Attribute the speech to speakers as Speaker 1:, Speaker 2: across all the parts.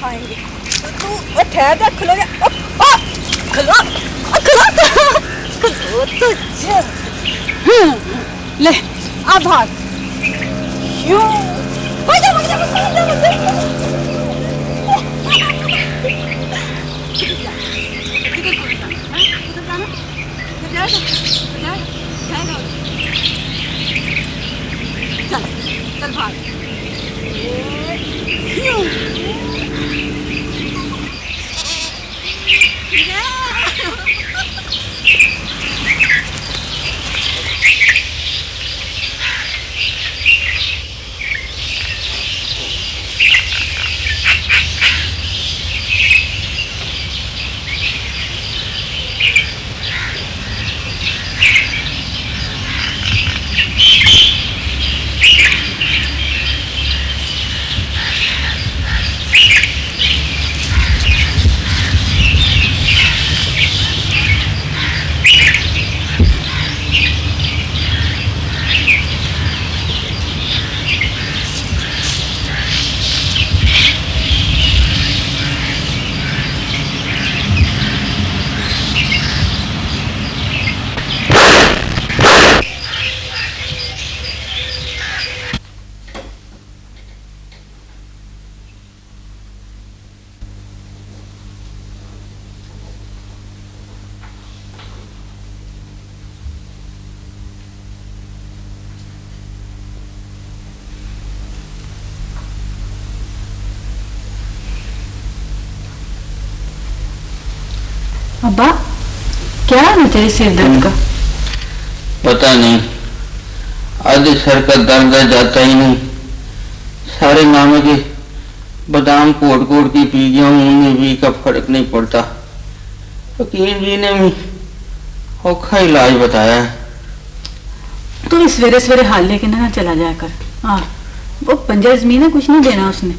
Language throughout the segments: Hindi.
Speaker 1: खाएंगे। तो तू ठहर जा, खलो जा। खलो खलो खलो तो ले आ भाग। क्यों भाग जा भाग जा भाग जा भाग जा। चल चल भाग।
Speaker 2: अब्बा क्या है तेरे सिर दर्द का?
Speaker 3: पता नहीं, आधे सर का दर्द जाता ही नहीं। सारे मामे के बादाम कोट कोट की पी गया हूँ, उन्हें भी का फर्क नहीं पड़ता। वकील जी ने भी औखा इलाज बताया है।
Speaker 2: तो इस सवेरे सवेरे हाल लेके ना चला जाया कर। हाँ, वो पंजर जमीन है, कुछ नहीं देना उसने।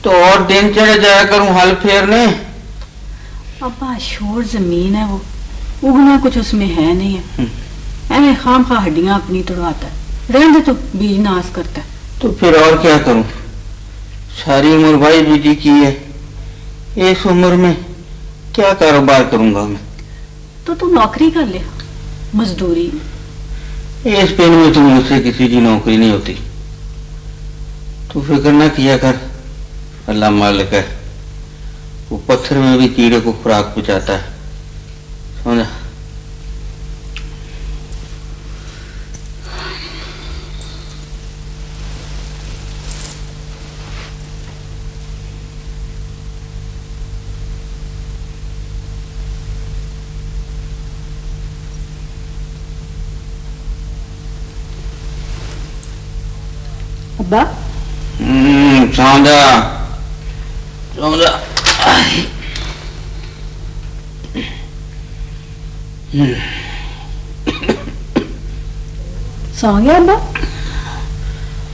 Speaker 3: तो और दिन चढ़ जाया करूँ हल फेरने।
Speaker 2: अब्बा शोर जमीन है, वो उगना कुछ उसमें है नहीं है। ऐਵੇਂ खाम खा हड्डियां अपनी तोड़वाता है। रहने दे, तो बीज नाश करता है।
Speaker 3: तो फिर और क्या करूं? सारी उम्र भाई बीजी की है, इस उम्र में क्या कारोबार करूंगा मैं?
Speaker 2: तो तू नौकरी कर ले, मजदूरी।
Speaker 3: इस पिंड में तो मुझसे किसी की नौकरी नहीं होती। तू फिक्र ना किया कर, अल्लाह मालिक है, वो पत्थर में भी कीड़े को खुराक पहुंचाता है। समझा?
Speaker 2: अब्बा
Speaker 3: समझा समझा।
Speaker 2: सो गया अब्बा?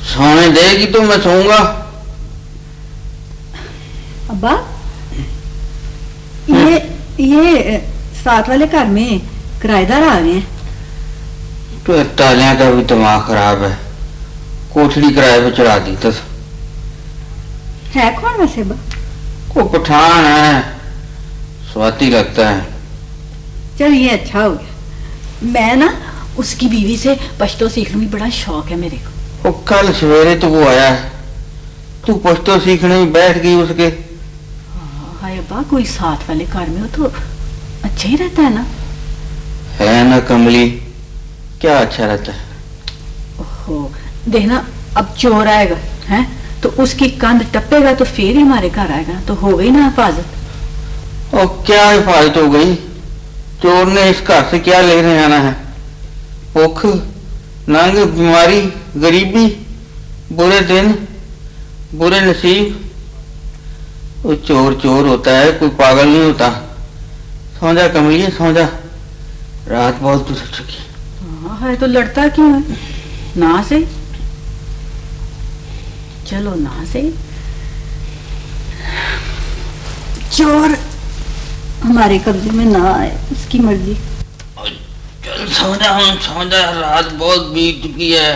Speaker 3: सोने देगी तो मैं सोऊंगा।
Speaker 2: अब्बा ये साथ वाले घर में किराएदार आ गए हैं।
Speaker 3: तो तालियां का भी दिमाग खराब है, कोठड़ी किराए पे चढ़ा दी। तो
Speaker 2: है कौन वैसे अब्बा?
Speaker 3: वो पठान है, स्वाति लगता है।
Speaker 2: चल ये अच्छा हो गया। मैं ना उसकी बीवी से पश्तो सीखने में बड़ा शौक है मेरे को।
Speaker 3: वो कल सवेरे तो वो आया है, तू पश्तो सीखने में बैठ गई उसके।
Speaker 2: हाय अब्बा, कोई साथ वाले घर में हो तो अच्छा ही रहता है ना।
Speaker 3: है ना कमली, क्या अच्छा रहता है?
Speaker 2: ओहो, देखना अब चोर आएगा है तो उसकी कंध टपेगा तो फिर ही हमारे घर आएगा, तो हो गई ना हिफाजत।
Speaker 3: और क्या हिफाजत हो गई? चोर ने इस घर से क्या लेने आना है? भूख, नंग, बीमारी, गरीबी, बुरे दिन, बुरे नसीब। वो चोर चोर होता है, कोई पागल नहीं होता। समझा कमलिए, समझा। रात बहुत गुजर चुकी
Speaker 2: है तो लड़ता क्यों है? ना से चलो, ना से चोर हमारे कब्जे में ना आए, उसकी मर्जी।
Speaker 3: चल समझा, हम समझा, रात बहुत बीत चुकी है।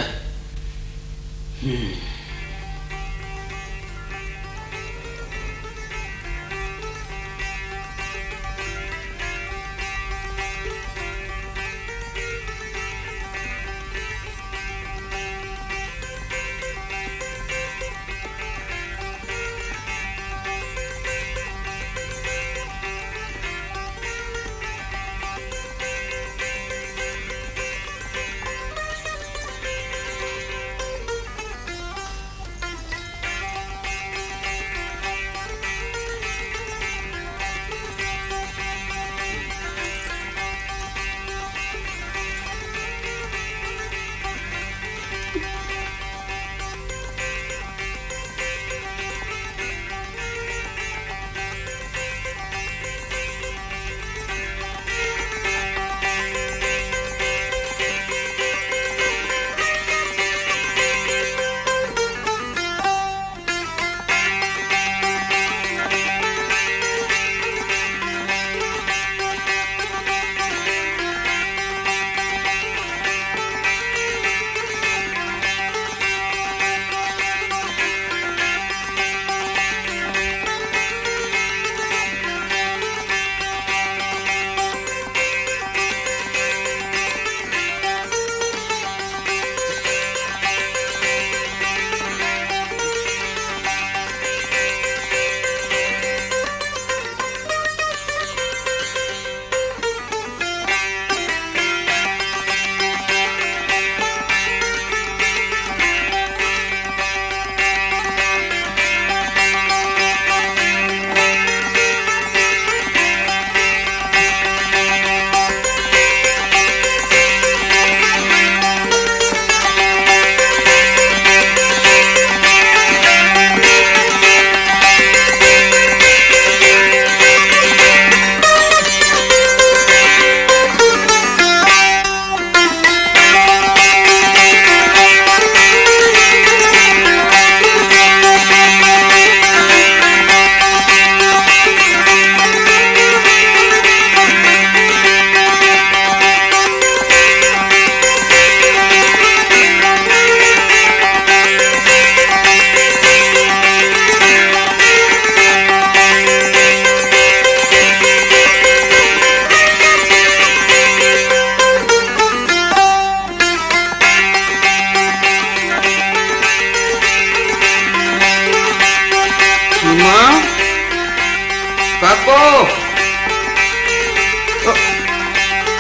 Speaker 3: काको,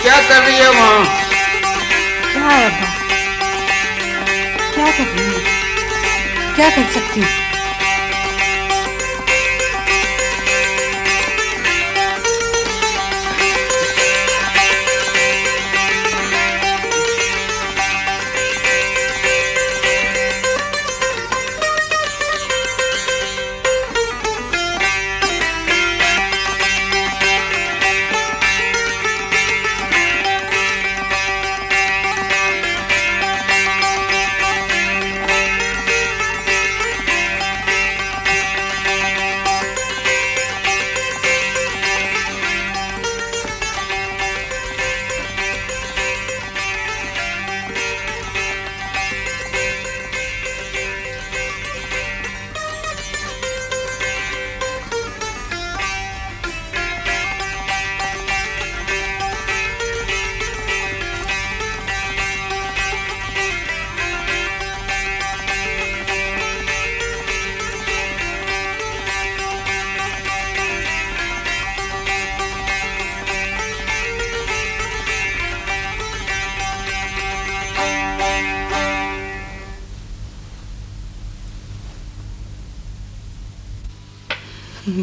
Speaker 3: क्या कर रही है वहाँ?
Speaker 1: क्या है अब्बा? क्या कर रही है? क्या कर सकती हूँ?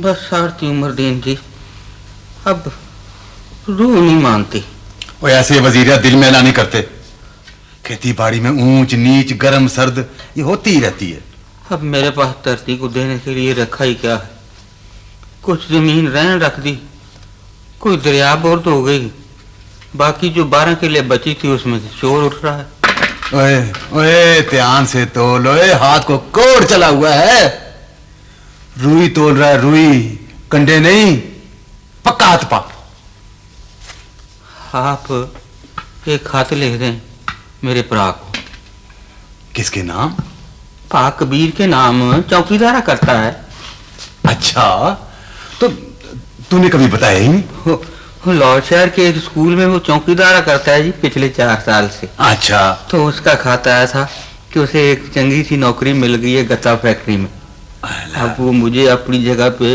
Speaker 3: बस आरती उमरदीन जी, अब रूह नहीं मानती।
Speaker 4: वो ऐसे वजीरिया दिल में ना नहीं करते। खेती बाड़ी में ऊंच नीच गर्म सर्द ये होती ही रहती है।
Speaker 3: अब मेरे पास धरती को देने के लिए रखा ही क्या है? कुछ जमीन रहने रख दी, कोई दरिया बोर तो हो गई, बाकी जो 12 किले बची थी उसमें से शोर उठ रहा है।
Speaker 4: ओए ओए ध्यान से तोल, ओए हाथ को कोड़ चला हुआ है। रुई तोल रहा है, रुई, कंडे नहीं, पक्का हाथ पा।
Speaker 3: आप एक खत लिख दें मेरे भरा को।
Speaker 4: किसके नाम?
Speaker 3: पाक कबीर के नाम, चौकीदारा करता है।
Speaker 4: अच्छा, तो तूने कभी बताया ही नहीं?
Speaker 3: लाहौर शहर के एक स्कूल में वो चौकीदारा करता है जी पिछले 4 साल से।
Speaker 4: अच्छा,
Speaker 3: तो उसका खत आया था कि उसे एक चंगी सी नौकरी मिल गई है गत्ता फैक्ट्री में। अब वो मुझे अपनी जगह पे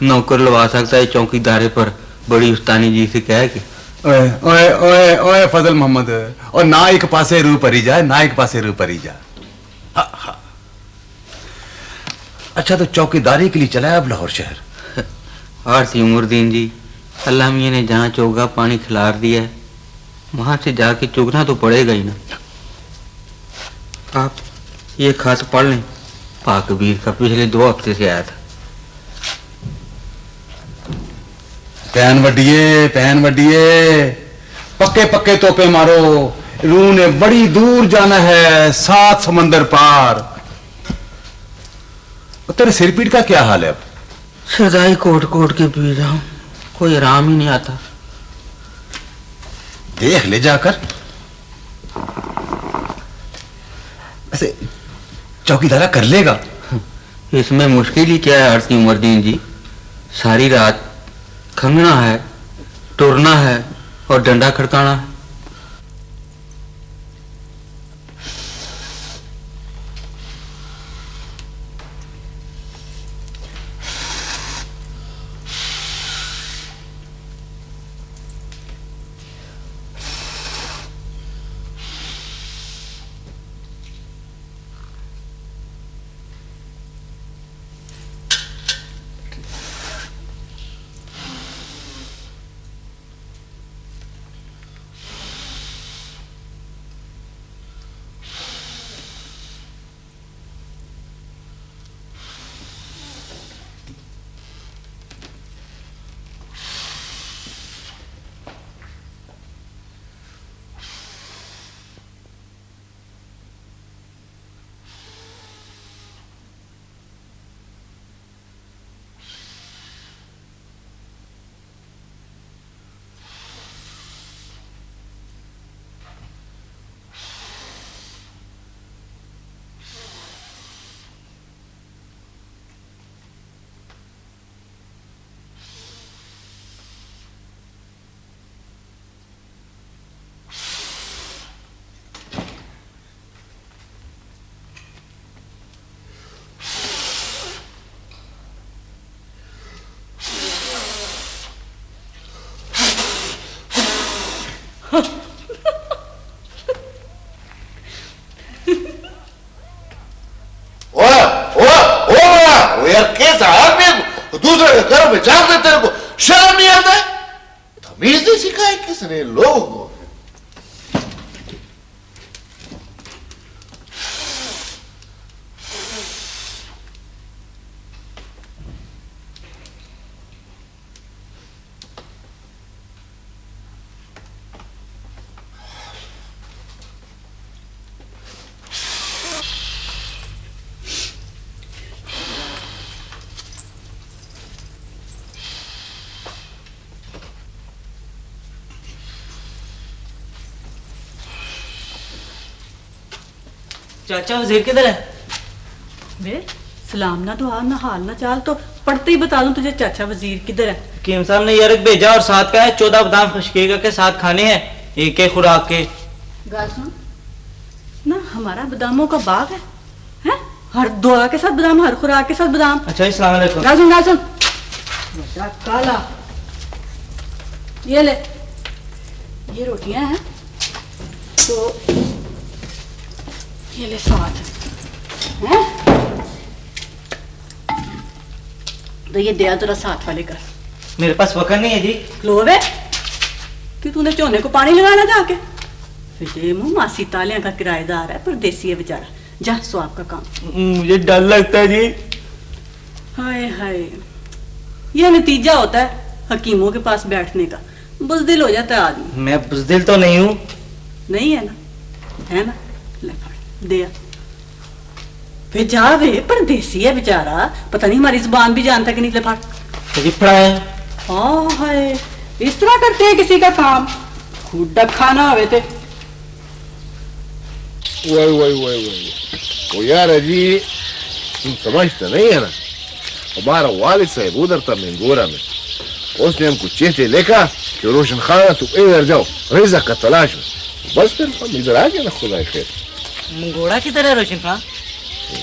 Speaker 3: नौकर लगा सकता है चौकीदारे पर, बड़ी उस्तानी जी से कह के।
Speaker 4: ओए ओए ओए ओए फजल मोहम्मद, और ना एक पासे रू परी जाए, ना एक पासे रू परी जाए। हाँ हाँ। अच्छा, तो चौकीदारी के लिए चला है अब लाहौर शहर?
Speaker 3: आरती उमरदीन जी, अल्लाह मियां ने जहाँ चौगा पानी खिलार दिया है वहां से जाके चुगना तो पड़ेगा ही ना। आप ये खत पढ़ लें, पाक कबीर का पिछले 2 हफ्ते से आया था।
Speaker 4: पहन वड्डिए, पक्के पक्के तोपे मारो, रू ने बड़ी दूर जाना है, 7 समंदर पार। और तेरे सिरपीट का क्या हाल है अब?
Speaker 3: सदाई कोट कोट के पी रहा हूं, कोई आराम ही नहीं आता।
Speaker 4: देख ले जाकर। ऐसे चौकीदारा कर लेगा?
Speaker 3: इसमें मुश्किल ही क्या है आरती उमरदीन जी? सारी रात खंगना है, टुरना है और डंडा खड़काना है।
Speaker 5: ओ यार कैसा आदमी है, दूसरे के घर में जाते तेरे को शर्म नहीं आता है? तमीज नहीं सिखाई किसने लोगों को?
Speaker 6: चाचा वजीर किधर है?
Speaker 2: बे सलाम ना दुआ ना हाल ना चाल तो पढ़ते ही बता दूं तुझे चाचा वजीर किधर है।
Speaker 6: हकीम साहब ने यरक भेजा और साथ का है 14 बादाम खशकेगा के साथ खाने हैं, एक एक खुराक के।
Speaker 2: गाल सुन ना, हमारा बादामों का बाग है, हैं? हर दुआ के साथ बादाम, हर खुराक के साथ बादाम।
Speaker 6: अच्छा अस्सलाम वालेकुम।
Speaker 2: गाल सुन, गाल सुन। बड़ा काला, ये ले, ये रोटियां हैं तो ये ले साथ हैं, तो ये दिया तेरा साथ वाले कर।
Speaker 6: मेरे पास वक्त नहीं है जी।
Speaker 2: लो वे कि तूने झोने को पानी लगाना जाके, फिर मुंह मासी तालियां का किराएदार है, परदेसी है बेचारा, जा स्वाब का काम।
Speaker 6: मुझे डर लगता है जी।
Speaker 2: हाय हाय, यह नतीजा होता है हकीमों के पास बैठने का, बुज़दिल हो जाता है आदमी।
Speaker 6: मैं बुज़दिल तो नहीं हूँ।
Speaker 2: नहीं है ना, है ना, ले फड़ दिया। फिर जा वे, परदेसी है बेचारा, पता नहीं हमारी जुबान भी जानता कि नहीं, ले फड़।
Speaker 6: जी पड़ा है।
Speaker 2: हाँ हाय, इस तरह करते हैं किसी का काम, खुद खाना हुए थे।
Speaker 5: वो यार अजी तुम समझते नहीं है ना, हमारा वालिद साहब उधर था मंगोरा में, उसने हमको चेते लेखा कि रोशन खाना तुम इधर जाओ रिज़्क़ का तलाश में, बस फिर हम इधर आ गए ना, खुदा खैर।
Speaker 6: मंगोड़ा किधर है रोशन खां?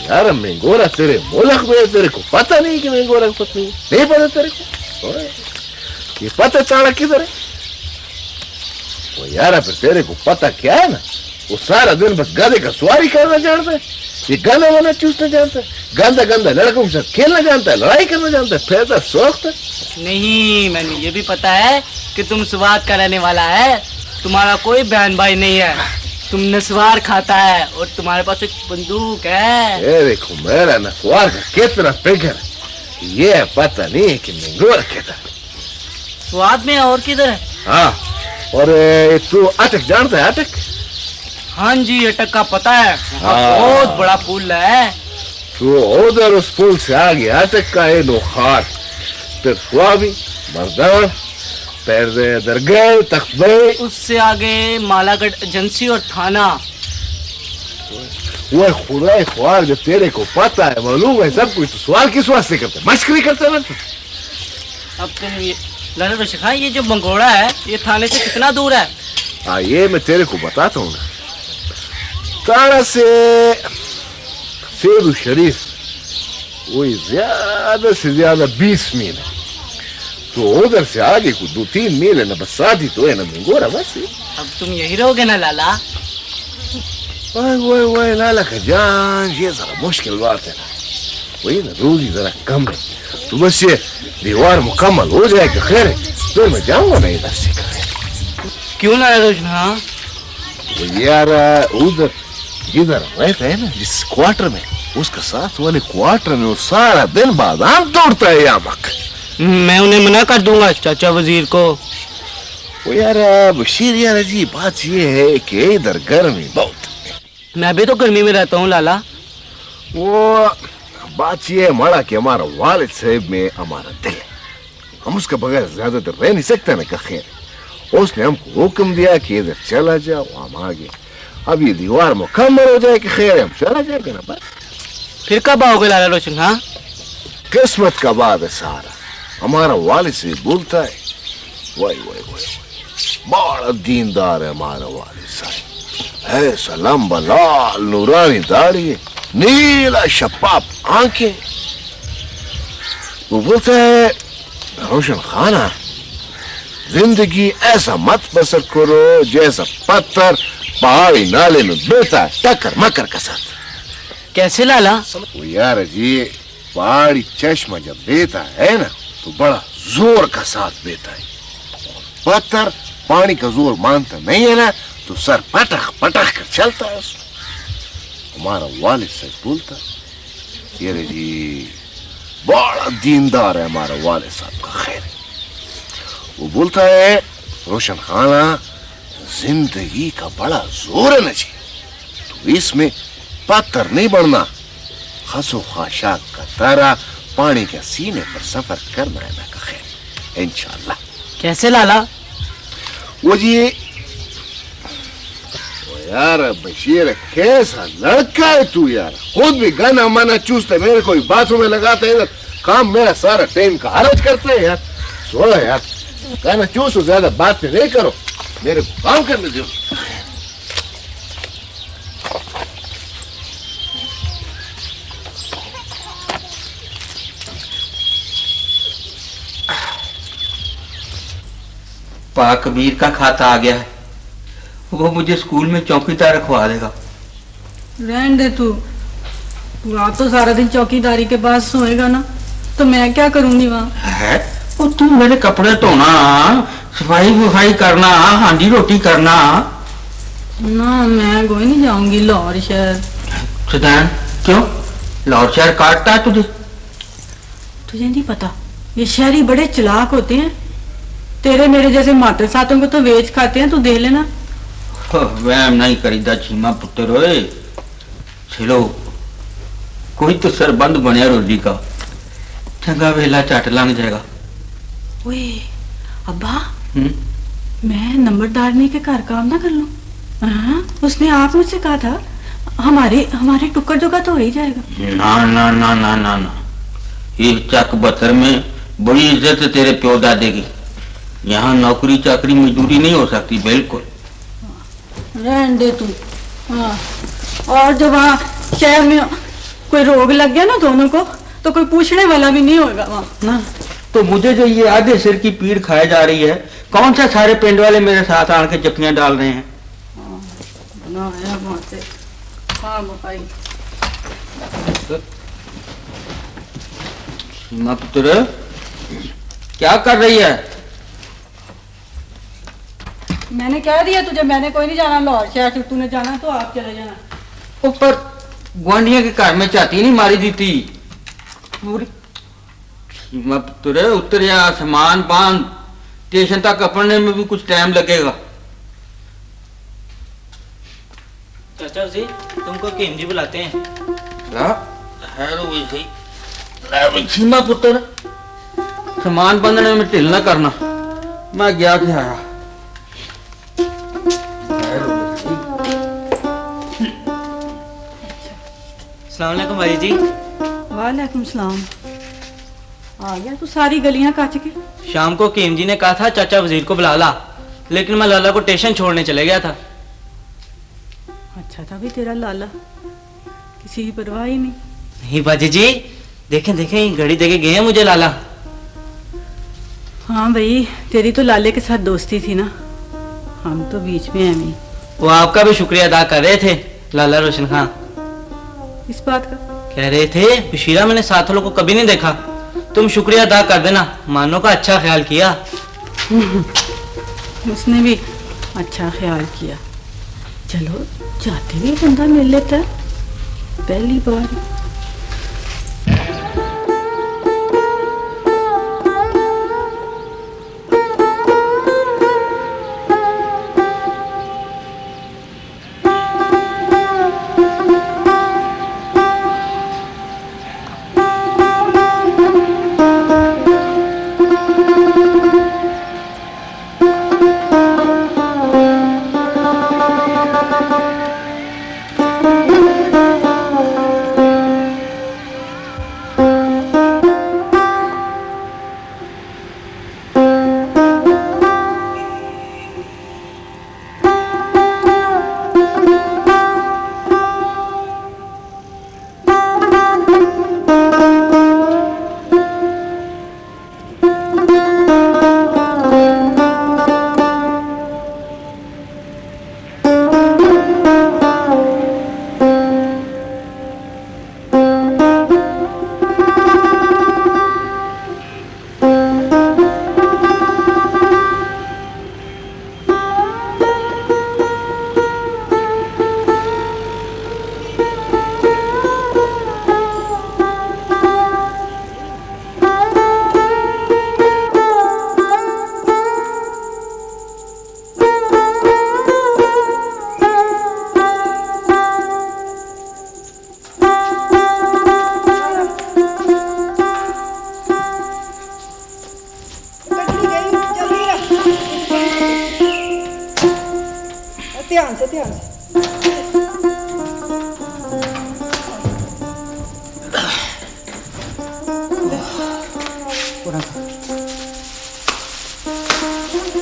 Speaker 5: यार मंगोरा तेरे मुल्क में, तेरे को पता नहीं कि मंगोरा की पत्नी नहीं पता तेरे को? ये पता चाड़ा किधर है? वो यार फिर तेरे को पता क्या है ना, वो सारा दिन बस गधे का सवारी करना जानता है, ये गाना वाना चूसना जानता है, गंदा गंदा लड़कों के साथ खेलना जानता है, लड़ाई करना जानता है, पैदा शौक था।
Speaker 6: नहीं, मैंने ये भी पता है कि तुम स्वाद का रहने वाला है, तुम्हारा कोई बहन भाई नहीं है, तुम नस्वार खाता है और तुम्हारे पास एक बंदूक है।
Speaker 5: ये देखो मेरा नस्वार का कितना फिगर, ये पता नहीं है कि मंगोरा किधर है।
Speaker 6: स्वाद में और किधर है?
Speaker 5: हाँ, और तू अटक जानता है? अटक?
Speaker 6: हाँ जी, अटक का पता है,
Speaker 5: हाँ।
Speaker 6: बहुत बड़ा पुल है।
Speaker 5: तो उधर उस पुल से आगे अटक का है नोखार, फिर स्वाबी, मर्दान, फिर दरगाह, तख्बे,
Speaker 6: उससे आगे मालागढ़ एजेंसी और थाना।
Speaker 5: वो खुदा ख्वार जो तेरे को पता है, मालूम है सब कुछ, तो सवाल किस वास्ते करते है? मस्करी करते है ना तू?
Speaker 6: अब तुम ये लाला रोशन खां, ये जो मंगोड़ा है ये थाने से कितना दूर है?
Speaker 5: हाँ, ये मैं तेरे को बताता हूँ ना, तारा से सेदू शरीफ वही ज्यादा से ज्यादा 20 मील है, तो उधर से आगे को 2-3 मील है ना, बस साथ ही तो है ना मंगोरा, बस।
Speaker 6: अब तुम यही रहोगे ना लाला?
Speaker 5: ओए लाला का जान, ये जरा मुश्किल बात है ना, वही ना रोजी जरा कम है, तो बस ये दीवार मुकम्मल हो जाएगा खैर है, तो मैं जाऊंगा ना इधर से।
Speaker 6: क्यों लाला रोशन खां?
Speaker 5: वो यार उधर जिधर रहता है ना, जिस क्वार्टर में, उसका साथ वाले क्वार्टर में वो सारा दिन बादाम तोड़ता है यामक।
Speaker 6: मैं उन्हें मना कर दूंगा चाचा वजीर को।
Speaker 5: वो यार बशीर यार जी, बात ये है कि इधर गर्मी बहुत।
Speaker 6: मैं भी तो गर्मी में रहता हूँ लाला।
Speaker 5: वो बात ये है माड़ा कि हमारा वालिद साहब में हमारा दिल है, हम उसके बगैर ज्यादा देर रह नहीं सकते ना, खैर उसने हमको हुक्म दिया कि इधर चला जाओ, हम आ गए। अब ये दीवार मुकम्मल हो जाए कि खैर हम चला जाएगा ना, बस।
Speaker 6: फिर कब आओगे लाला रोशन खां?
Speaker 5: किस्मत का बात है सारा, हमारा वालिद से बोलता है, वही बड़ा दीनदार है हमारा वालिद साहब, ऐसा लंबा लाल नूरानी दाढ़ी, नीला शफाफ आंखें। वो बोलता है रोशन खाना जिंदगी ऐसा मत बसर करो जैसा पत्थर पहाड़ी नाले में बेटा टक्कर मकर का साथ।
Speaker 6: कैसे लाला?
Speaker 5: वो यार जी, पहाड़ी चश्मा जब बेता है ना तो बड़ा जोर का साथ बेता है। पत्थर पानी का जोर मानता नहीं है ना तो सर पटक पटक कर चलता है उसमें। हमारा वालिद सच बोलता ये रे जी, बड़ा दीनदार है हमारा वालिद साहब का। खैर वो बोलता है रोशन खाना, जिंदगी का बड़ा जोर है ना जी, तो इसमें पत्थर नहीं बढ़ना, खसो खाशाक का तारा पानी के सीने पर सफर करना है ना। खैर इंशाल्लाह।
Speaker 6: कैसे लाला?
Speaker 5: वो जी, वो यार बशीर कैसा लड़का है तू यार, खुद भी गाना माना चूसते, मेरे को बाथरूम में लगाते हैं, काम मेरा सारा टाइम का हरज करते हैं यार। छोड़ो यार, गाना चूसो, ज्यादा बात नहीं करो, मेरे को काम करने दो।
Speaker 3: पाक कबीर का खाता आ गया है, वो मुझे स्कूल में चौकीदार रखवा देगा।
Speaker 2: रहने दे तू आप तो सारा दिन चौकीदारी के पास सोएगा ना, तो मैं क्या करूंगी वहाँ?
Speaker 3: है वो तू मेरे कपड़े धोना, सफाई वफाई करना, हांडी रोटी करना।
Speaker 2: ना मैं कोई नहीं जाऊंगी लाहौर शहर।
Speaker 3: सुदैन क्यों? लाहौर शहर काटता है तुझे?
Speaker 2: तुझे नहीं पता, ये शहरी बड़े चालाक होते हैं, तेरे मेरे जैसे मात्र सातों को तो वेच खाते हैं, तू देख लेना।
Speaker 3: वहम नहीं करीदा चीमा पुत्र ओए, चलो कोई तो सरबंद बनया रोजी का, चंगा वेला झट लंघ जाएगा।
Speaker 2: ओए अब्बा, मैं नंबरदारनी के घर काम ना कर लूं? हाँ, उसने आप मुझसे कहा था हमारे टुक्कर जोगा तो हो ही जाएगा।
Speaker 3: ना ना ना ना ना ना, ये चक बतर में बड़ी इज्जत है तेरे प्यो दादे की, यहाँ नौकरी चाकरी मजदूरी नहीं हो सकती। बिल्कुल
Speaker 2: रहने दे तू। हाँ, और जब वहाँ शहर में कोई रोग लग गया ना दोनों को, तो कोई पूछने वाला भी नहीं होगा वहाँ
Speaker 3: ना। तो मुझे जो ये आधे सिर की पीड़ खाई जा रही है, कौन सा सारे पिंड वाले मेरे साथ आके जप्पियां डाल रहे हैं?
Speaker 2: बनाया वहाँ से। हाँ भाई।
Speaker 3: सीमा पुत्र क्या कर रही है?
Speaker 2: मैंने कह दिया तुझे, मैंने कोई नहीं जाना लाहौर शहर, तूने जाना तो आप चले जाना।
Speaker 3: ऊपर ग्वांढिया के घर में चाती नहीं मारी दी थी पूरी। सीमा पुत्र उतर या, सामान बांध, स्टेशन तक अपने में भी कुछ टाइम लगेगा।
Speaker 6: चाचा जी तुमको केम जी बुलाते हैं।
Speaker 3: सीमा पुत्र सामान बांधने में ढिल ना करना, मैं गया थे आया।
Speaker 6: अस्सलाम वालेकुम भाई जी।
Speaker 2: वालेकुम सलाम। आ गया तू सारी गलियां काट के?
Speaker 6: शाम को केम जी ने कहा था चाचा वजीर को बुला ला, लेकिन मैं लाला को स्टेशन छोड़ने चले गया था।
Speaker 2: अच्छा था भी तेरा लाला, किसी की परवाह ही नहीं।
Speaker 6: नहीं बाजी जी, देखें देखें घड़ी देके गए हैं मुझे लाला।
Speaker 2: हाँ भाई, तेरी तो लाले के साथ दोस्ती थी ना, हम तो बीच में हैं नहीं।
Speaker 6: वो आपका भी शुक्रिया अदा कर रहे थे लाला रोशन खान।
Speaker 2: इस बात का?
Speaker 6: कह रहे थे बशीरा मैंने साथ वालों को कभी नहीं देखा, तुम शुक्रिया अदा कर देना, मानो का अच्छा ख्याल किया।
Speaker 2: उसने भी अच्छा ख्याल किया। चलो जाते भी बंदा मिल लेता है, पहली बार।
Speaker 1: ध्यान से ध्यान से।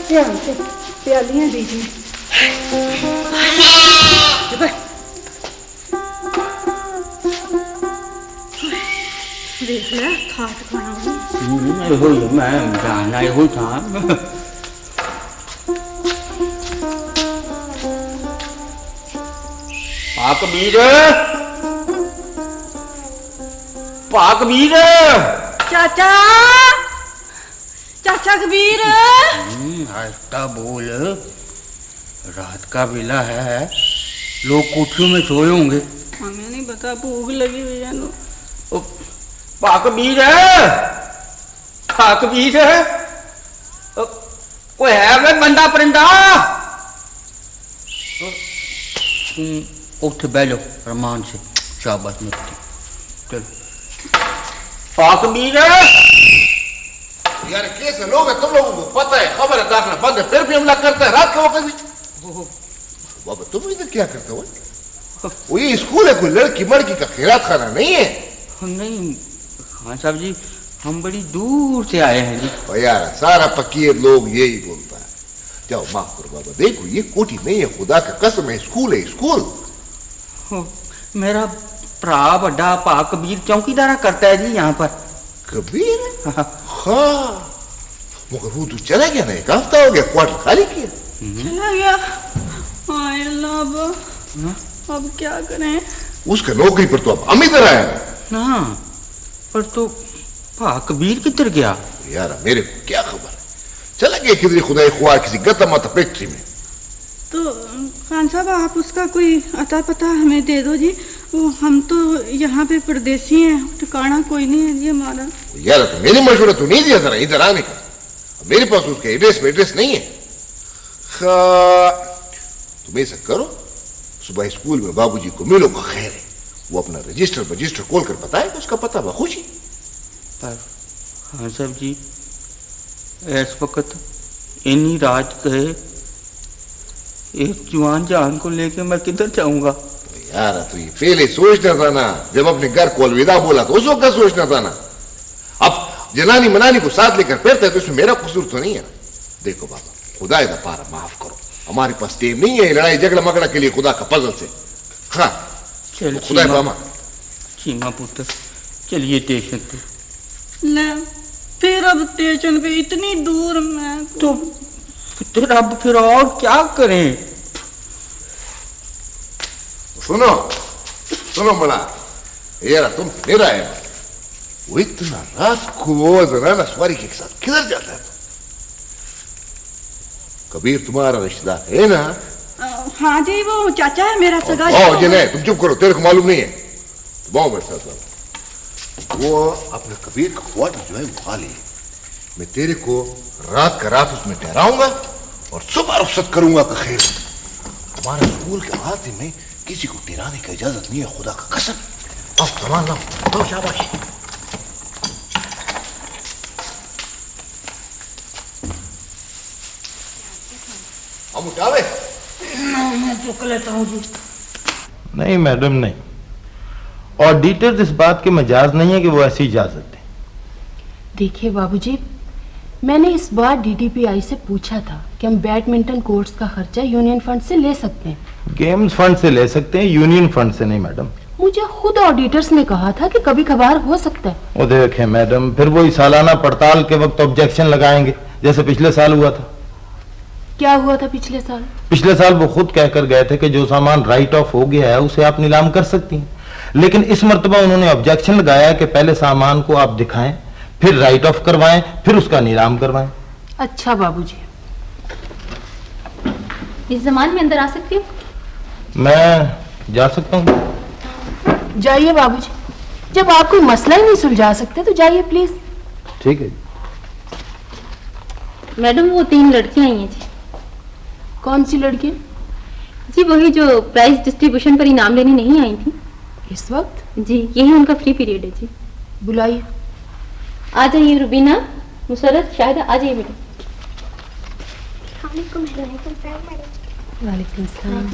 Speaker 1: ध्यान से प्यालियां दीजिए।
Speaker 2: देख ले खाट खाना
Speaker 3: मैं जाना ही था। पाकबीर, पाकबीर,
Speaker 2: चाचा, चाचा कबीर।
Speaker 3: आहिस्ता बोल, रात का वेला है, लोग कोठियों में सोए होंगे।
Speaker 2: हमें नहीं पता, भूख लगी हुई है ना।
Speaker 3: पाकबीर, पाकबीर, कोई है वे बंदा परिंदा? उठ बैठो रमान से, शाबाश मुक्ति। चल पाकबीर।
Speaker 5: यार कैसे लोग हैं तुम लोगों को पता है, खबर है दाखिला बंद है, फिर भी हमला करते हैं रात के वक्त भी। बाबा तुम इधर क्या करते हो? वो ये स्कूल है, कोई लड़की मड़की का खैरात खाना नहीं है।
Speaker 3: नहीं खान साहब जी, हम बड़ी दूर से आए हैं जी।
Speaker 5: यार सारा फकीर लोग यही बोलता है। जाओ माफ करो बाबा, देखो ये कोठी नहीं है, खुदा का कसम है, स्कूल है स्कूल।
Speaker 3: मेरा भरा बड़ा पाकबीर चौकीदारा करता है जी यहाँ पर।
Speaker 5: कबीर? हाँ मगर वो तो चला गया ना, एक हफ्ता हो गया, क्वार्टर खाली किया।
Speaker 2: चला गया? हाय अल्लाह, अब क्या करें?
Speaker 5: उसका नौकरी पर तो अब हम इधर आए हैं
Speaker 3: ना। पर तो पाकबीर किधर गया?
Speaker 5: यार मेरे को क्या खबर है, चला गया किधर खुदा ख्वार किसी गत्ता माता फैक्ट्री में।
Speaker 2: तो खान साहब आप उसका कोई अता पता हमें दे दो जी, वो हम तो यहाँ पे परदेसी हैं, ठिकाना कोई नहीं है जी हमारा।
Speaker 5: यार तो मेरी मशवरा तो नहीं दिया जरा इधर आने का, मेरे पास उसका एड्रेस नहीं है। तुम ऐसा करो, सुबह स्कूल में बाबूजी को मिलो का खैर है, वो अपना रजिस्टर खोल कर बताएगा उसका पता बखुशी।
Speaker 3: पर हाँ साहब जी, इस वक्त इन्हीं रात गए एक जवान जान को लेके मैं किधर जाऊंगा?
Speaker 5: यार तो ये पहले सोचना था ना, जब अपने घर को अलविदा बोला तो उस वक्त सोचना था ना। अब जनानी मनानी को साथ लेकर फिरता है तो इसमें मेरा कसूर तो नहीं है ना। देखो बाबा खुदा का पारा माफ करो, हमारे पास टाइम नहीं है लड़ाई झगड़ा मगड़ा के लिए खुदा का पजल से। हाँ
Speaker 3: चल
Speaker 5: खुदा मामा
Speaker 3: चीमा पुत्र, चलिए स्टेशन पे।
Speaker 2: ले फिर अब स्टेशन पे इतनी दूर मैं
Speaker 3: तो फिर अब फिर और क्या करें?
Speaker 5: सुनो मला, यार तुम फिर आए, वो इतना रात को वो जनाना सवारी के साथ किधर जाता है? कबीर तुम्हारा रिश्तेदार है ना?
Speaker 2: हाँ जी वो चाचा है मेरा सगा।
Speaker 5: जी नहीं तुम चुप करो, तेरे को मालूम नहीं है। तो मेरे साथ वो अपने कबीर का क्वार्टर जो है वो खाली है, मैं तेरे को रात का रात उसमें ठहराऊंगा और सुबह रुखसत करूंगा का खैर। हमारे स्कूल के अहाते में किसी को ठहराने की इजाजत नहीं है, खुदा का कसम। अब सामान लाओ, तो शाबाश। हम उठावे?
Speaker 1: मैं चुक लेता हूँ जी।
Speaker 7: नहीं मैडम नहीं, और डिटेल्स इस बात के मजाज नहीं है कि वो ऐसी इजाजत दें।
Speaker 8: देखिए बाबूजी, मैंने इस बार डीडीपीआई से पूछा था कि हम बैडमिंटन कोर्ट्स का खर्चा यूनियन फंड से ले सकते हैं।
Speaker 7: गेम्स फंड से ले सकते हैं, यूनियन फंड से नहीं मैडम।
Speaker 8: मुझे खुद ऑडिटर्स ने कहा था कि कभी कभार हो सकता है।
Speaker 7: वो देखें मैडम, फिर वही सालाना पड़ताल के वक्त ऑब्जेक्शन लगाएंगे जैसे पिछले साल हुआ था।
Speaker 8: क्या हुआ था पिछले साल?
Speaker 7: पिछले साल वो खुद कहकर गए थे कि जो सामान राइट ऑफ हो गया है उसे आप नीलाम कर सकती हैं, लेकिन इस मर्तबा उन्होंने ऑब्जेक्शन लगाया कि पहले सामान को आप दिखाएं, फिर राइट ऑफ करवाएं, फिर उसका नीलाम करवाएं।
Speaker 8: अच्छा बाबूजी।
Speaker 9: इस जमान में अंदर आ सकती हूँ?
Speaker 7: मैं जा सकता हूँ?
Speaker 8: जाइए बाबूजी, जब आप कोई मसला ही नहीं सुलझा सकते तो जाइए प्लीज।
Speaker 7: ठीक है।
Speaker 9: मैडम वो 3 लड़कियां आई हैं जी।
Speaker 8: कौन सी लड़की?
Speaker 9: जी वही जो प्राइज डिस्ट्रीब्यूशन पर इनाम लेने नहीं आई थी
Speaker 8: इस वक्त?
Speaker 9: जी यही उनका फ्री पीरियड है जी।
Speaker 8: बुलाइए।
Speaker 9: आ जाइए रुबीना, मुसरत, शाहिदा, आ जाइए बेटा।
Speaker 8: वालेकुम सलाम।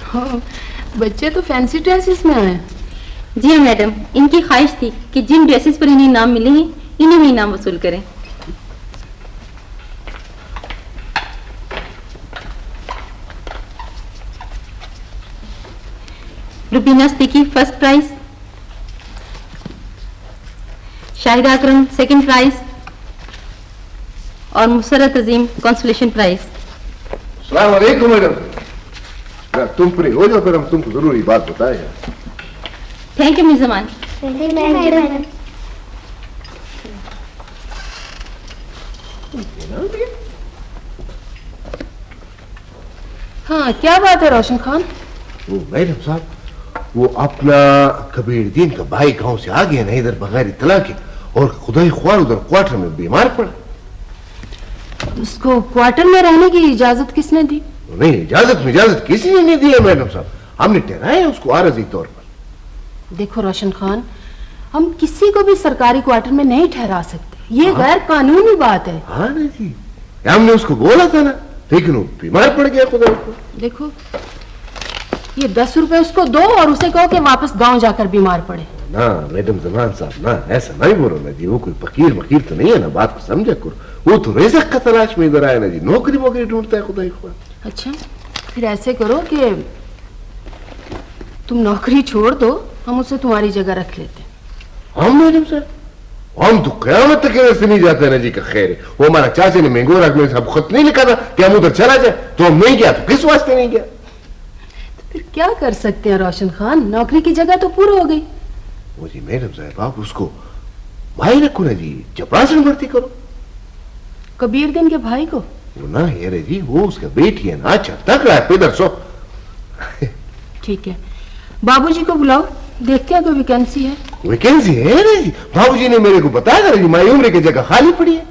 Speaker 8: हाँ, बच्चे तो फैंसी ड्रेसेस में आए।
Speaker 9: जी हाँ मैडम, इनकी ख्वाहिश थी कि जिन ड्रेसेस पर इन्हें इनाम मिले हैं इन्हें भी इनाम वसूल करें। रुबीना सिद्दीकी फर्स्ट प्राइज, शाहिदा अकरम सेकंड प्राइज और मुसरत अजीम कंसोलेशन प्राइज।
Speaker 5: अस्सलाम वालेकुम मैडम। तुम फ्री हो जाओ, फिर हम तुमको जरूरी बात बताएं।
Speaker 9: Thank you miss Zaman.
Speaker 10: Madam.
Speaker 8: हाँ, क्या बात है रोशन खान?
Speaker 5: वो मैडम साहब, वो अपना कबीर दीन का भाई गांव से आ गया ना इधर बगैर इत्तला के, और खुदाई ख्वार उधर क्वार्टर में बीमार पड़ा।
Speaker 8: उसको क्वार्टर में रहने की इजाजत किसने दी?
Speaker 5: नहीं, इजाजत किसी ने नहीं दी है मैडम साहब, हमने ठहराया उसको आरजी तौर पर।
Speaker 8: देखो रोशन खान, हम किसी को भी सरकारी क्वार्टर में नहीं ठहरा सकते, ये गैर कानूनी बात है।
Speaker 5: हाँ ना जी, हमने उसको बोला था ना, लेकिन वो बीमार पड़ गया खुदा को।
Speaker 8: देखो, ये 10 रुपए उसको दो और उसे कहो कि वापस गांव जाकर बीमार पड़े।
Speaker 5: ना मैडम जमान साहब, ना ऐसा नहीं बोलो ना जी, वो कोई फकीर मकीर तो नहीं है ना, बात को समझा करो। वो तो रिज़्क़ का तलाश में इधर आया ना जी, नौकरी वोकरी ढूंढता है खुदा को।
Speaker 8: अच्छा, फिर ऐसे करो कि तुम नौकरी छोड़ दो, हम उसे तुम्हारी जगह रख लेते।
Speaker 5: हम मैडम साहब, हम तो क़यामत तक ऐसे नहीं जाते ना जी का खैर है। वो हमारा चाचे ने मैंगो रख में सब खत नहीं लिखा था कि हम उधर चला जाए, तो हम नहीं गया, तो किस वास्ते नहीं गया?
Speaker 8: फिर क्या कर सकते हैं रोशन खान, नौकरी की जगह तो पूरी हो गई।
Speaker 5: वो जी मैडम साहब, आप उसको भाई रखो ना जी, चपरासन भर्ती करो।
Speaker 8: कबीर दिन के भाई को?
Speaker 5: वो ना है रे जी, वो उसका बेटी है ना, अच्छा तक रहा है पेदर सो।
Speaker 8: ठीक है, बाबूजी को बुलाओ, देखते हैं कोई वैकेंसी है।
Speaker 5: वैकेंसी है रे जी, बाबूजी ने मेरे को बताया जी, माई उम्र की जगह खाली पड़ी है।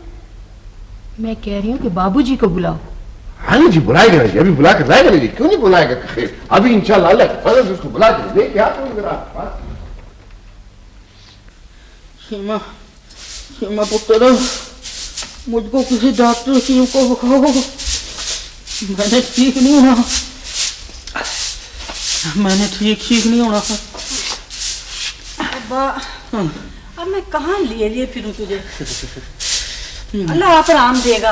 Speaker 8: मैं कह रही हूँ कि बाबूजी को बुलाओ।
Speaker 5: हाँ जी, बुलाएगा ना जी, अभी बुला कर लाएगा ना जी, क्यों नहीं बुलाएगा? अभी इंशाल्लाह अल्लाह के फजल से उसको बुला कर देख आप
Speaker 3: सीमा, सीमा पुत्र, मुझको किसी डॉक्टर की को दिखाओ, मैंने ठीक नहीं होना, मैंने ठीक नहीं होना।
Speaker 2: अब्बा, अब मैं कहाँ लिए फिरूं तुझे? अल्लाह आप आराम देगा,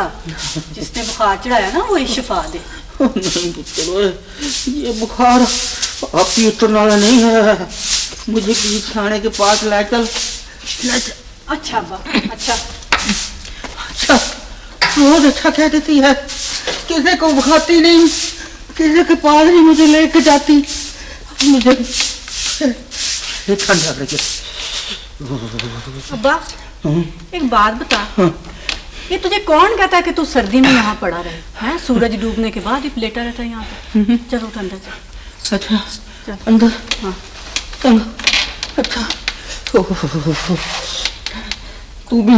Speaker 2: जिसने बुखार चढ़ाया ना वही शिफा दे।
Speaker 3: नहीं पुत्र, ये बुखार आपकी उतरने वाला नहीं है, मुझे किसी खाने के पास ले चल।
Speaker 2: अच्छा अब्बा, अच्छा
Speaker 3: रोज अच्छा कह देती है, किसी को बुखाती नहीं, किसी के पास नहीं मुझे लेके जाती, मुझे ठंडा लगे।
Speaker 2: अब्बा, एक बात बता, ये तुझे कौन कहता है कि तू सर्दी में यहाँ पड़ा रहे हैं? सूरज डूबने के बाद ही लेटा रहता है यहाँ पे। चलो तो अंदर चल।
Speaker 3: अच्छा अंदर? हाँ अच्छा। तू भी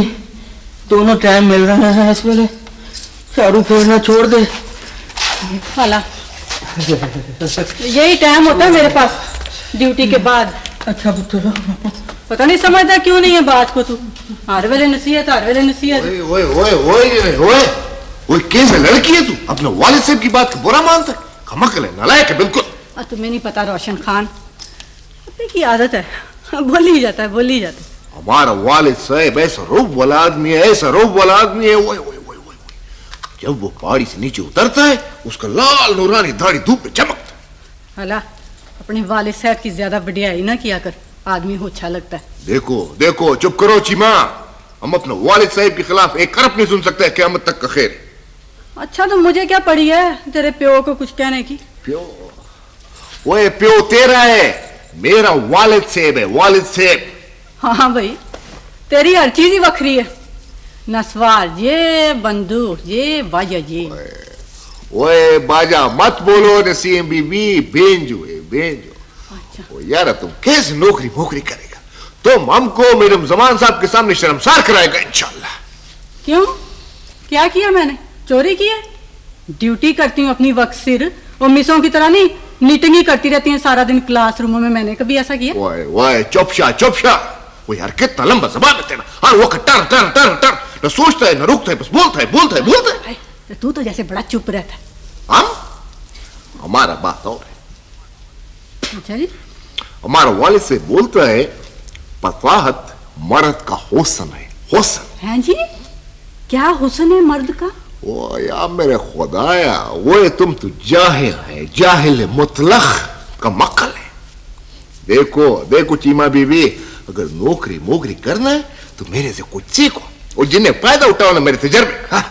Speaker 3: दोनों टाइम मिल रहे हैं इस वेले, झाड़ू फेरना छोड़ दे।
Speaker 2: वाला यही टाइम होता है मेरे पास ड्यूटी के बाद।
Speaker 3: अच्छा पुत्र,
Speaker 2: पता नहीं समझता क्यों नहीं है बात को तू, हर वेले नसीहत, हर वेले नसीहत।
Speaker 5: ओए ओए ओए ओए ओए, कैसे लड़की है तू, अपने वालिद साहब की बात को बुरा मानता है? कमकल है, नालायक है बिल्कुल।
Speaker 2: तुम्हें नहीं पता रोशन खान, अपने की आदत है, बोल ही जाता है।
Speaker 5: हमारा वालिद साहब ऐसा रूप वाला आदमी है, ऐसा रूप वाला आदमी है। ओए ओए ओए ओए, जब वो पहाड़ी से नीचे उतरता है, उसका लाल नूरानी दाढ़ी धूप में चमकता है।
Speaker 2: अल्लाह, अपने वालिद साहब की ज्यादा बढ़ियाई ना किया कर, आदमी को अच्छा लगता है।
Speaker 5: देखो देखो, चुप करो चीमा, हम अपने वालिद साहब के खिलाफ एक करप नहीं सुन सकते, क़यामत तक का खैर।
Speaker 2: अच्छा तो मुझे क्या पड़ी है तेरे प्यो को कुछ कहने की?
Speaker 5: प्यो? ओए प्यो तेरा है, मेरा वालिद साहब है, वालिद साहब।
Speaker 2: हाँ भाई, तेरी हर चीज ही वखरी है, नसवार ये, बंदूक ये, बाजा ये।
Speaker 5: ओए बाजा मत बोलो, नसीम बीबी बेंजो है, बेंजो। अच्छा। यार तुम कैसे नौकरी वोकरी करेगा? तुम हमको मैडम जमान साहब के सामने शर्मसार कराएगा इंशाल्लाह।
Speaker 2: क्यों, क्या किया मैंने? चोरी की है? ड्यूटी करती हूँ अपनी वक्त सिर, और मिसों की तरह नहीं मीटिंग करती रहती हैं सारा दिन क्लासरूमों में। मैंने कभी ऐसा किया?
Speaker 5: ओए ओए चुपशा। वो यार कितना लंबा जबान है तेरा, हर वक्त टर टर टर टर, न सोचता है न रुकता है, बस बोलता है।
Speaker 2: तू तो जैसे बड़ा चुप रहता है।
Speaker 5: हम हमारा बात और है।
Speaker 1: अच्छा जी।
Speaker 5: हमारा वालिद से बोलता है फसाहत मर्द का हुस्न है, हुस्न।
Speaker 1: हैं जी, क्या हुस्न है मर्द का?
Speaker 5: ओ या मेरे खुदाया, वो तुम तो जाहिल है, जाहिल मुतलक का मक्कल है। देखो देखो चीमा बीवी, अगर नौकरी मोकरी करना है तो मेरे से कुछ सीखो, और जिन्हें फायदा उठाओ ना मेरे तजर्बे। हाँ।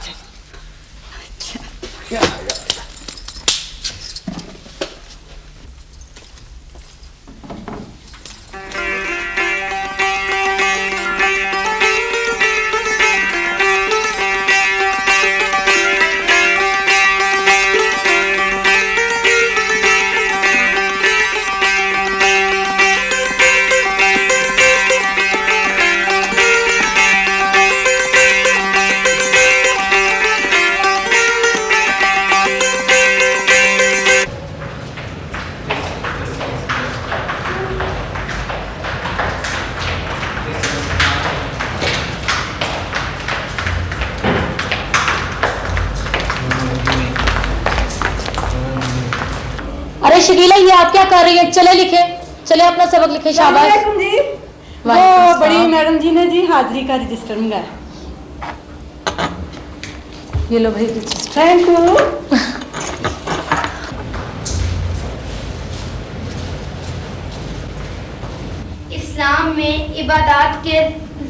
Speaker 10: अरे शकीला, ये आप क्या कर रही है? चले लिखे, चले अपना सबक लिखे। शाबाश
Speaker 2: जी। वो बड़ी मैडम जी ने जी हाजिरी का रजिस्टर मंगाया।
Speaker 10: ये लो भाई।
Speaker 2: Thank you.
Speaker 11: इस्लाम में इबादत के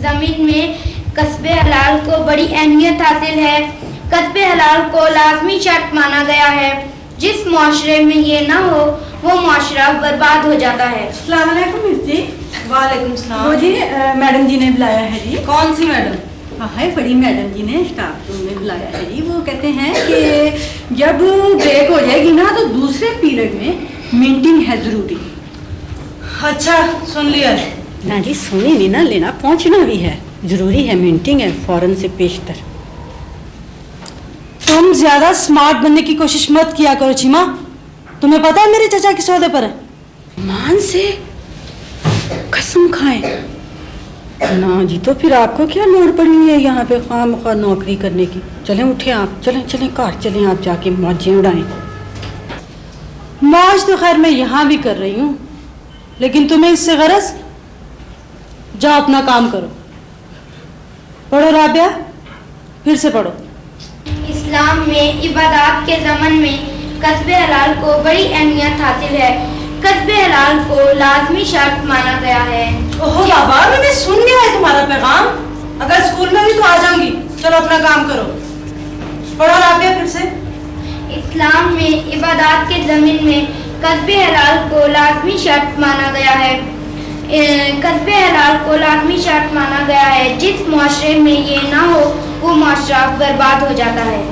Speaker 11: ज़मीन में कस्बे हलाल को बड़ी अहमियत हासिल है। कस्बे हलाल को लाजमी शर्त माना गया है। जिस मुआशरे में ये ना हो वो मुआशरा बर्बाद हो जाता है।
Speaker 2: अस्सलाम वालेकुम मिस जी।
Speaker 10: वालेकुम सलाम।
Speaker 2: वो जी मैडम जी ने बुलाया है जी।
Speaker 10: कौन सी मैडम?
Speaker 2: हाँ है, बड़ी मैडम जी ने स्टाफ रूम में बुलाया है जी। वो कहते हैं कि जब ब्रेक हो जाएगी ना तो दूसरे पीरियड में मीटिंग है जरूरी।
Speaker 10: अच्छा, सुन लिया।
Speaker 2: ना जी, सुनी नहीं ना लेना, पहुंचना भी है, जरूरी है, मीटिंग है फौरन से पेशतर।
Speaker 10: तुम ज्यादा स्मार्ट बनने की कोशिश मत किया करो चीमा। तुम्हें पता है मेरे चाचा किस ओहदे पर है?
Speaker 2: मान से कसम खाएं ना जी, तो फिर आपको क्या लोड़ पड़ी है यहाँ पे खामखा नौकरी करने की? चलें उठे आप, चलें चलें घर चलें, आप जाके मौजें उड़ाएं।
Speaker 10: मौज तो खैर मैं यहाँ भी कर रही हूँ, लेकिन तुम्हें इससे गरज? जाओ अपना काम करो। पढ़ो राबिया, फिर से पढ़ो।
Speaker 11: इस्लाम में इबादत के ज़मन में कस्बे हलाल को बड़ी अहमियत हासिल है। कस्बे हलाल को लाजमी शर्त माना गया है।
Speaker 10: ओहो बाबा, मैंने सुन लिया है तुम्हारा पैगाम। अगर स्कूल में भी तो आ जाऊंगी। चलो अपना काम करो। पढ़ो राबिया, फिर से।
Speaker 11: इस्लाम में इबादत के ज़मीन में कस्बे हलाल को लाजमी शर्त माना गया है। कस्बे हलाल को लाजमी शर्त माना गया है। जिस मुआशरे में ये ना हो वो मुआशरा बर्बाद हो जाता है।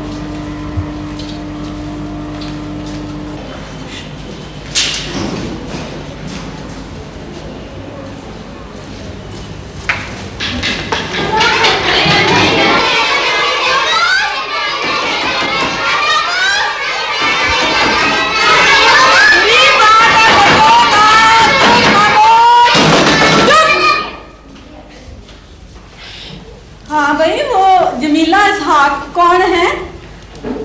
Speaker 2: हाँ भाई, वो जमीला इसहाक कौन है?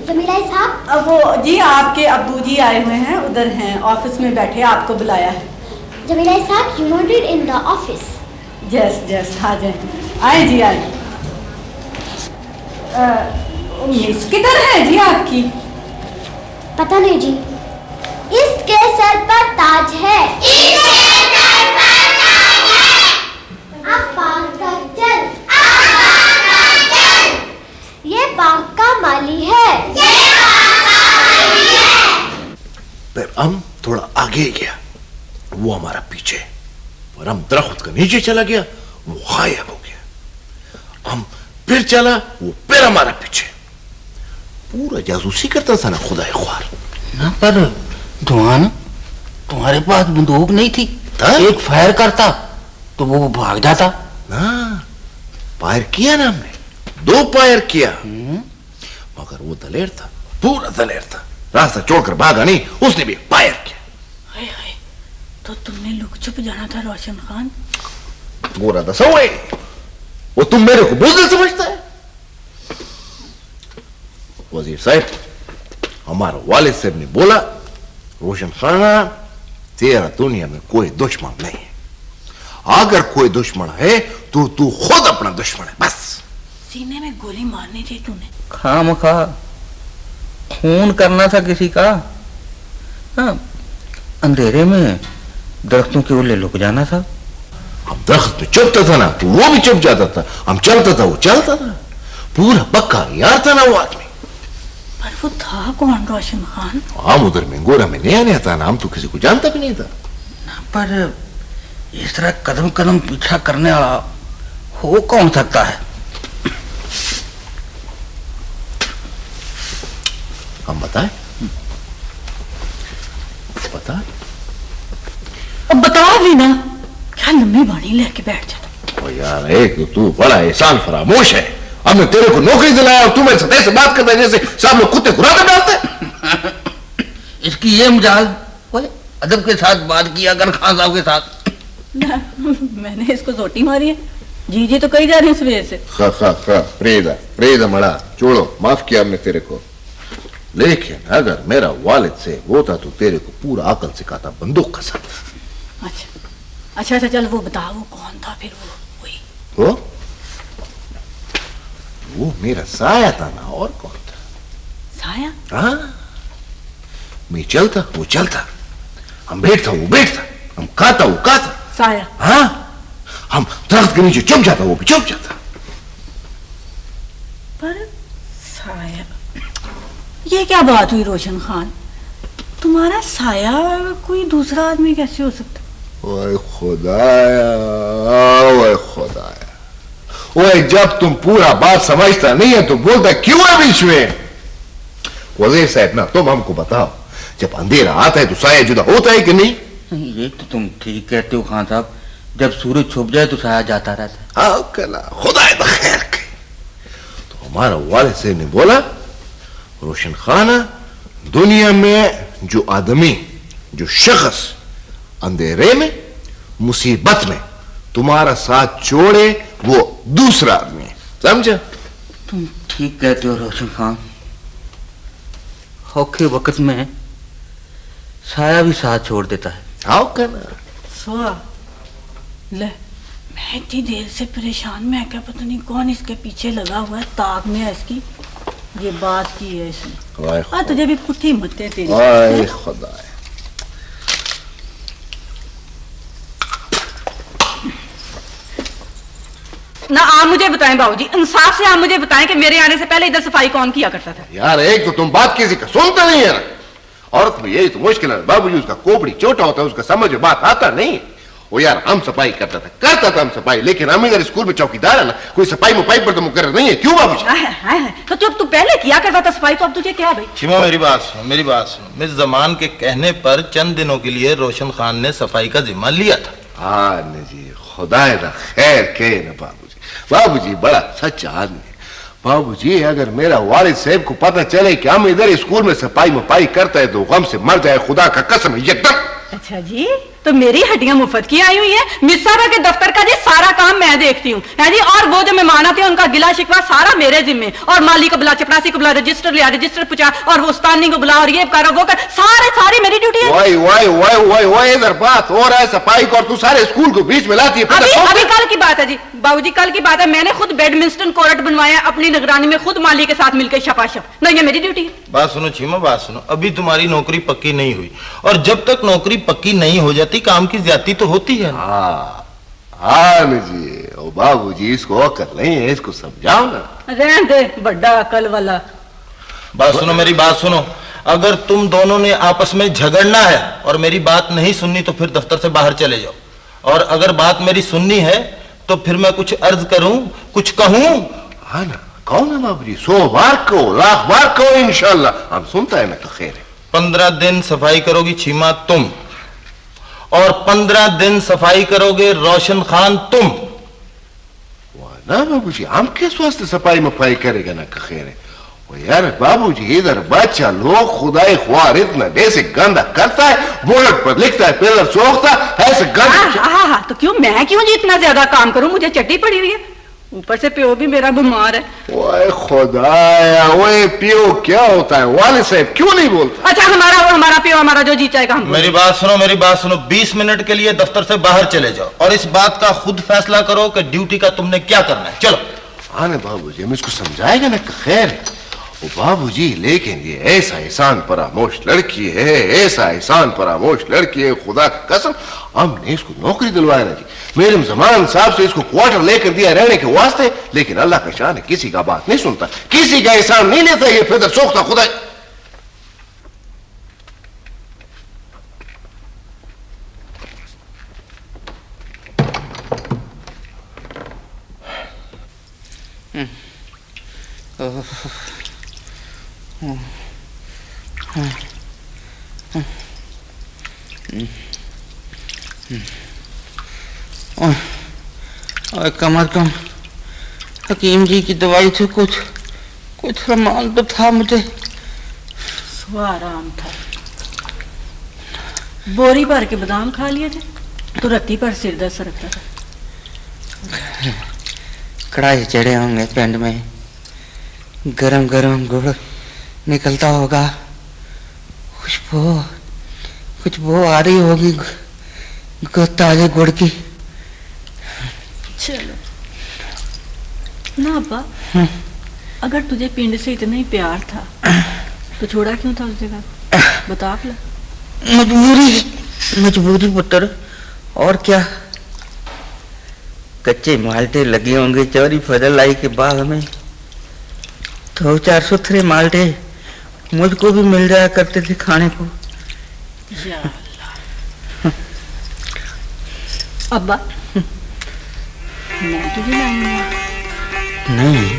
Speaker 11: जमीला इसहाक?
Speaker 2: अब वो जी आपके अब्बू जी आए हुए हैं, उधर हैं ऑफिस में बैठे, आपको बुलाया है।
Speaker 11: Jamila Ishaq, you wanted in the office.
Speaker 2: Yes yes, आ जाए, आए जी आए। मिस किधर है जी आपकी?
Speaker 11: पता नहीं जी। इसके सर पर ताज है। ये बाग का माली है।
Speaker 5: फिर हम थोड़ा आगे गया, वो हमारा पीछे, और हम दरख्त के नीचे चला गया, वो गायब हो गया। हम फिर चला, वो फिर हमारा पीछे। पूरा जासूसी करता था ना खुदा ख्वार।
Speaker 3: ना पर धुआं, तुम्हारे पास बंदूक नहीं थी? एक फायर करता तो वो भाग जाता
Speaker 5: ना। फायर किया ना हमने, 2 फायर किया, मगर वो दलेर था, पूरा दलेर था, रास्ता छोड़कर भागा नहीं, उसने भी फायर किया।
Speaker 2: हाय हाय, तो तुमने लुक छुप जाना था रोशन खान।
Speaker 5: गोरा दसा हुआ, वो तुम मेरे को बुज़दिल समझता है? वजीर साहब, हमारा वालिद साहब ने बोला रोशन खाना, तेरा दुनिया में कोई दुश्मन नहीं है। अगर कोई दुश्मन है तो तू खुद अपना दुश्मन है, बस।
Speaker 2: सीने में गोली मारनी थी तूने।
Speaker 3: खामखा खून करना था किसी का। हाँ, अंधेरे में दरख्तों के ओले लुक जाना था।
Speaker 5: हम दरख्त में चुपता था ना तो वो भी चुप जाता था, हम चलता था वो चलता था। पूरा पक्का यार था ना वो आदमी।
Speaker 2: पर वो था कौन रोशन खान?
Speaker 5: हम उधर मेंगोरा में नया नया था ना, हम तो किसी को जानता भी नहीं था।
Speaker 3: पर इस तरह कदम कदम पीछा करने वाला हो कौन सकता है?
Speaker 5: हम बताएं? बता।
Speaker 2: अब बता भी ना, क्या लंबी बाणी लेके बैठ जाता।
Speaker 5: ओ यार, एक तो तू बड़ा एहसान फरामोश है। हमने तेरे को नौकरी दिलाया और तू मेरे साथ ऐसे बात करता है जैसे सब लोग कुत्ते कुराते डालते।
Speaker 3: इसकी ये मजाल, अदब के साथ बात किया कर खान साहब के साथ।
Speaker 2: मैंने इसको सोटी मारी है। जी जी तो कही जा रही है सुबह से।
Speaker 5: प्रेदा मड़ा छोड़ो, माफ किया हमने तेरे को। लेकिन अगर मेरा वालिद से होता तो तेरे को पूरा अकल सिखाता, बंदूक का साथ।
Speaker 2: अच्छा चल वो बता, वो कौन था फिर? वो
Speaker 5: वो मेरा साया था ना, और कौन था?
Speaker 2: साया?
Speaker 5: हाँ, मैं चलता वो चलता, हम बैठता वो बैठता, हम खाता वो खाता।
Speaker 2: साया?
Speaker 5: हाँ, हम दरख्त के नीचे चुप जाता वो भी चुप जाता।
Speaker 2: पर साया, ये क्या बात हुई रोशन खान? तुम्हारा साया कोई दूसरा आदमी कैसे हो सकता?
Speaker 5: ओए खुदाया, ओए खुदाया, ओए जब तुम पूरा बात समझता नहीं है तो बोलता क्यों है बीच में? वज़ीर साहब ना, तुम हमको बताओ, जब अंधेरा आता है तो साया जुदा होता है कि नहीं?
Speaker 3: ये तो तुम ठीक कहते हो खान साहब, जब सूरज छुप जाए तो साया जाता रहता है।
Speaker 5: खुदा तो खैर के। तो हमारा वालिद साहब ने बोला, रोशन खाना, दुनिया में जो आदमी, जो शख्स अंधेरे में, मुसीबत में तुम्हारा साथ छोड़े वो दूसरा आदमी है, समझा?
Speaker 3: तुम ठीक कहते हो रोशन खान, औखे वक्त में साया भी साथ छोड़ देता है।
Speaker 5: आओ करना
Speaker 2: सोआ ले, मैं इतनी देर से परेशान, मैं क्या पता नहीं कौन इसके पीछे लगा हुआ है, ताक में है इसकी, ये बात की है इसने। हाँ, तुझे भी पुट्ठी मत्ते तेरी।
Speaker 5: ओए खुदा,
Speaker 2: ना आप मुझे बताएं बाबूजी, इंसाफ से आप मुझे बताएं कि मेरे आने से पहले इधर सफाई कौन किया करता था?
Speaker 5: यार एक तो तुम बात किसी का सुनता नहीं है ना, औरत में यही तो मुश्किल है। बाबूजी उसका कोपड़ी छोटा होता है, उसका समझ में बात आता नहीं। वो यार हम सफाई करता था हम सफाई, लेकिन हम इधर स्कूल में चौकीदार है ना, कोई सफाई मुफाई पर तो मुकर्रर नहीं है। क्यों बाबूजी?
Speaker 2: तो जब तू पहले किया करता था सफाई, तो अब तुझे क्या है भाई?
Speaker 7: छिमा मेरी बात सुनो, मेरी बात सुनो। मिस जमान के कहने पर चंद दिनों के लिए रोशन खान ने सफाई का जिम्मा लिया था।
Speaker 5: हाँ जी, खुदा खैर के ना बाबूजी, बाबूजी बड़ा सच्चा आदमी है। बाबूजी अगर मेरा वालिद साहब को पता चले कि हम इधर स्कूल में सफाई मफाई करता है तो गम से मर जाए, खुदा का कसम एकदम।
Speaker 2: अच्छा जी, तो मेरी हड्डियां मुफ्त की आई हुई है। मिस साहबा के दफ्तर का जी सारा काम मैं देखती हूँ, है जी। और वो जो मेहमान आते हैं उनका गिला शिकवा सारा मेरे जिम्मे, और माली को बुला, चपरासी को बुला, रजिस्टर लिया, रजिस्टर पूछा, और उस्तानी को बुला, और ये कर वो कर, सारी मेरी ड्यूटी है।
Speaker 5: वाई इधर बात हो रहा है सफाई को, और तू सारे स्कूल को बीच में लाती है।
Speaker 2: अभी कल की बात है जी बाबूजी, कल की बात है। मैंने खुद बैडमिंटन कोर्ट बनवाया अपनी निगरानी में, खुद माली के साथ मिलकर शपाशप। नहीं, ये मेरी ड्यूटी है।
Speaker 7: बात सुनो छिमा, बात सुनो। अभी तुम्हारी नौकरी पक्की नहीं हुई, और जब तक नौकरी पक्की नहीं हो जाती काम की ज्यादती तो होती है।
Speaker 5: हाँ जी, ओ बाबूजी इसको अकल नहीं है, इसको समझाओ ना।
Speaker 2: रहने दे बड़ा अकल वाला।
Speaker 7: बात सुनो, मेरी बात सुनो। अगर तुम दोनों ने आपस में झगड़ना है और मेरी बात नहीं सुननी तो फिर दफ्तर से बाहर चले जाओ, और अगर बात मेरी सुननी है तो फिर मैं कुछ अर्ज करूं, कुछ कहूं।
Speaker 5: हाँ ना, कहो ना बाबूजी, 100 बार कहो, 1,00,000 बार कहो, इंशाल्लाह हम सुनता है ना तो खैर है।
Speaker 7: 15 दिन सफाई करोगी छिमा तुम, और 15 दिन सफाई करोगे रोशन खान तुम।
Speaker 5: ना बाबूजी, हम किस वास्ते सफाई मफाई करेगा ना खैर है। यार बाबूजी इधर बच्चा लोग खुदाई ख्वार इतना जैसे गंदा करता है, बोर्ड पर लिखता है, पिलर सोखता है, ऐसे गंदा।
Speaker 2: हाँ, तो क्यों मैं क्यों जी इतना ज्यादा काम करूं? मुझे चट्टी पड़ी हुई है। ऊपर से प्यो भी मेरा बीमार है।
Speaker 5: ओए खुदाया, ओए पियो क्या होता है? वाले साहब क्यों नहीं बोलता?
Speaker 2: अच्छा हमारा प्यो हमारा जो जी चाहेगा हम।
Speaker 7: मेरी बात सुनो 20 मिनट के लिए दफ्तर से बाहर चले जाओ और इस बात का खुद फैसला करो कि ड्यूटी का तुमने क्या करना है। चलो।
Speaker 5: आने बाबूजी, हम इसको समझाएगा ना कि खैर है। ओ बाबूजी, लेकिन ये ऐसा एहसान फरामोश लड़की है, ऐसा एहसान फरामोश लड़की है, खुदा की कसम हमने इसको नौकरी दिलवाया ना जी। मेरे जमान साहब से इसको क्वार्टर लेकर दिया रहने के वास्ते, लेकिन अल्लाह का शान है, किसी का बात नहीं सुनता, किसी का एहसान नहीं लेता, ये फिर सोखता खुदा।
Speaker 3: और कम अज कम हकीम जी की दवाई से कुछ सामान तो था मुझे।
Speaker 10: सो आराम था। बोरी भर के बादाम खा लिए थे तो रत्ती पर सिर दर्द सरकता था।
Speaker 3: कढ़ाई चढ़े होंगे पिंड में, गरम गरम गुड़ निकलता होगा, खुशबू आ रही होगी ताजे गुड़ की।
Speaker 10: चलो ना अब्बा, अगर तुझे पिंड से इतना ही प्यार था तो छोड़ा क्यों था उस जगह? बता अपना।
Speaker 3: मजबूरी पुत्र, और क्या। कच्चे माल्टे लगे होंगे चौरी फजल लाई के बाग में, 2-4 सुथरे माल्टे मुझको भी मिल जाया करते थे खाने को।
Speaker 10: या अल्लाह। अब्बा मैं तुझे लाऊंगा।
Speaker 3: नहीं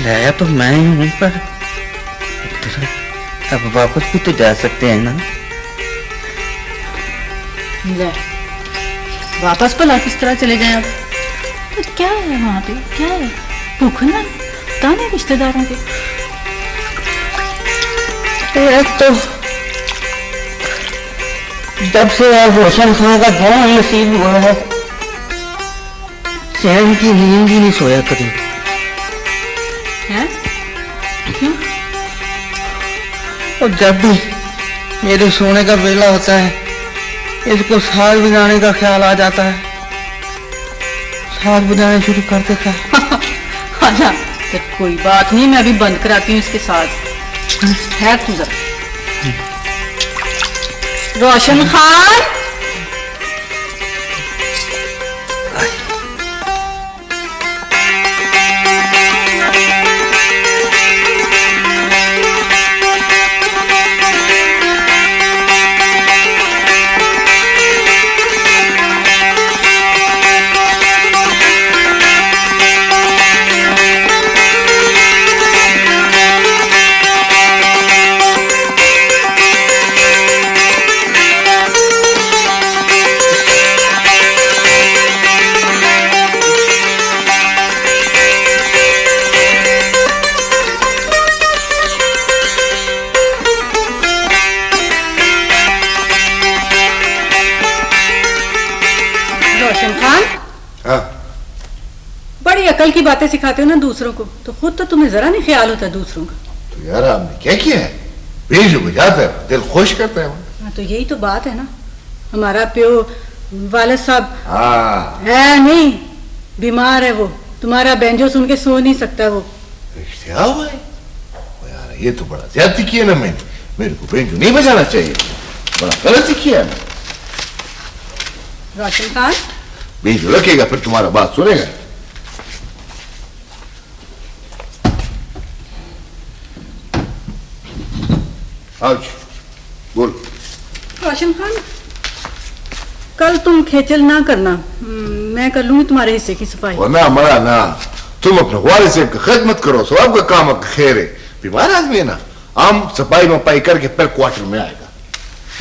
Speaker 3: लाया तो मैं ही हूं, पर अब वापस भी तो जा सकते हैं ना।
Speaker 10: ले वापस भला किस तरह चले जाए? अब तो क्या है वहां पे, क्या है? भूख ना ताने रिश्तेदारों के।
Speaker 3: एक तो जब से आप रोशन खां का जन्म नसीब हुआ है, चैन की नींद ही नहीं सोया कभी।
Speaker 10: हैं? क्यों?
Speaker 3: और जब भी मेरे सोने का वेला होता है, इसको साग बजाने का ख्याल आ जाता है, साग बजाने शुरू कर देता है।
Speaker 10: अच्छा तो कोई बात नहीं, मैं अभी बंद कराती हूँ इसके साथ। है तू जरा। रोशन खान, बड़ी अकल की बातें सिखाते हो ना दूसरों को, तो खुद तो तुम्हें जरा नहीं ख्याल होता दूसरों का।
Speaker 5: तो यार आपने क्या किया है? बेज बुझाता है, दिल खुश करता है।
Speaker 10: हाँ तो यही तो बात है ना। हमारा प्यो वालिद साहब
Speaker 5: है
Speaker 10: नहीं, बीमार है वो। तुम्हारा बैंजो सुन के सो नहीं सकता वो।
Speaker 5: यार ये तो बड़ा ज्यादती किया ना मैंने। मेरे को बैंजो नहीं बजाना चाहिए, बड़ा गलत किया है।
Speaker 10: रोशन खान
Speaker 5: बैंजो रखेगा फिर तुम्हारा बात सुनेगा। आज बोल।
Speaker 10: रोशन खान कल तुम खेचल ना करना, मैं कर लूंगी तुम्हारे हिस्से की सफाई।
Speaker 5: ना मरा ना, तुम अपने वाले से खिदमत करो, सब आपका काम खैर है। बीमार आदमी है ना, हम सफाई वफाई करके फिर क्वार्टर में आएगा।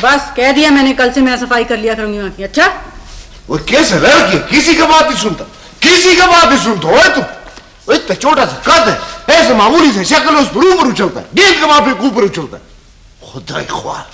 Speaker 10: बस कह दिया मैंने, कल से मैं सफाई कर लिया करूंगी वहां की। अच्छा
Speaker 5: वो कैसे लड़की, किसी का बात नहीं सुनता, किसी का बात नहीं सुनता हो तुम। इतना छोटा सा कद है, ऐसे मामूली से शक्ल उस पर ऊपर उछलता है, गेंद के वहां पे ऊपर उछलता है। खुदा ख्वाल।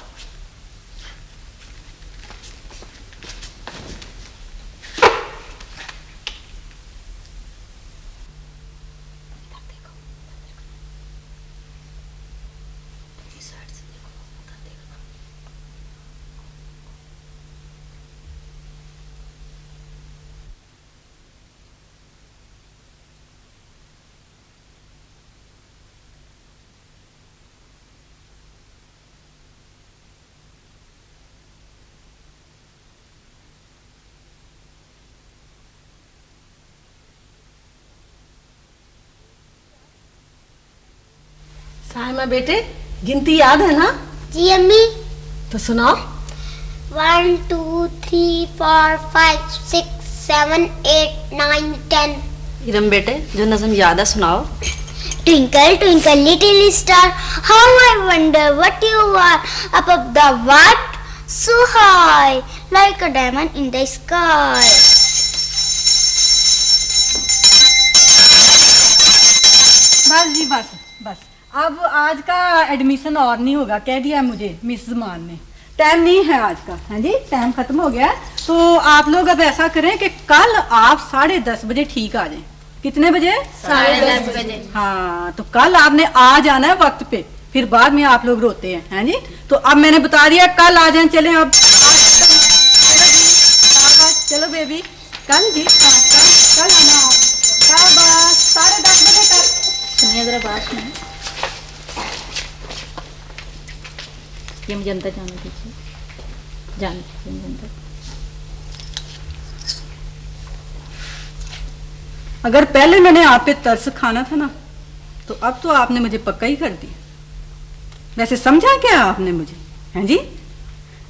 Speaker 10: साइमा बेटे, गिनती याद है ना?
Speaker 12: जी अम्मी।
Speaker 10: तो सुनाओ।
Speaker 12: 1 2 3 4 5 6 7 8 9 10।
Speaker 2: इरम बेटे, जो नज़म याद है सुनाओ।
Speaker 12: Twinkle, twinkle, little star, how I wonder what you are, up of the what? So high, like a diamond in the sky.
Speaker 2: बस जी बस बस, अब आज का एडमिशन और नहीं होगा, कह दिया मुझे मिस जमान ने। टाइम नहीं है आज का, है जी, टाइम खत्म हो गया। तो आप लोग अब ऐसा करें कि कल आप 10:30 बजे ठीक आ जाएं। कितने बजे?
Speaker 11: 10:30 बजे।
Speaker 2: हाँ, तो कल आपने आ जाना है वक्त पे, फिर बाद में आप लोग रोते हैं जी। तो अब मैंने बता दिया, कल आ जाएं। चलें अब, चलो बेबी, कल जी, कल आना आप। शाबाश, 10:30 बजे कल।
Speaker 9: सुनिए जरा बात सुनिए, ये मुझे अंदर जाने दीजिए, जाने दीजिए मुझे अंदर।
Speaker 2: अगर पहले मैंने आप पे तरस खाना था ना, तो अब तो आपने मुझे पक्का ही कर दिया। वैसे समझा क्या आपने मुझे, हैं जी?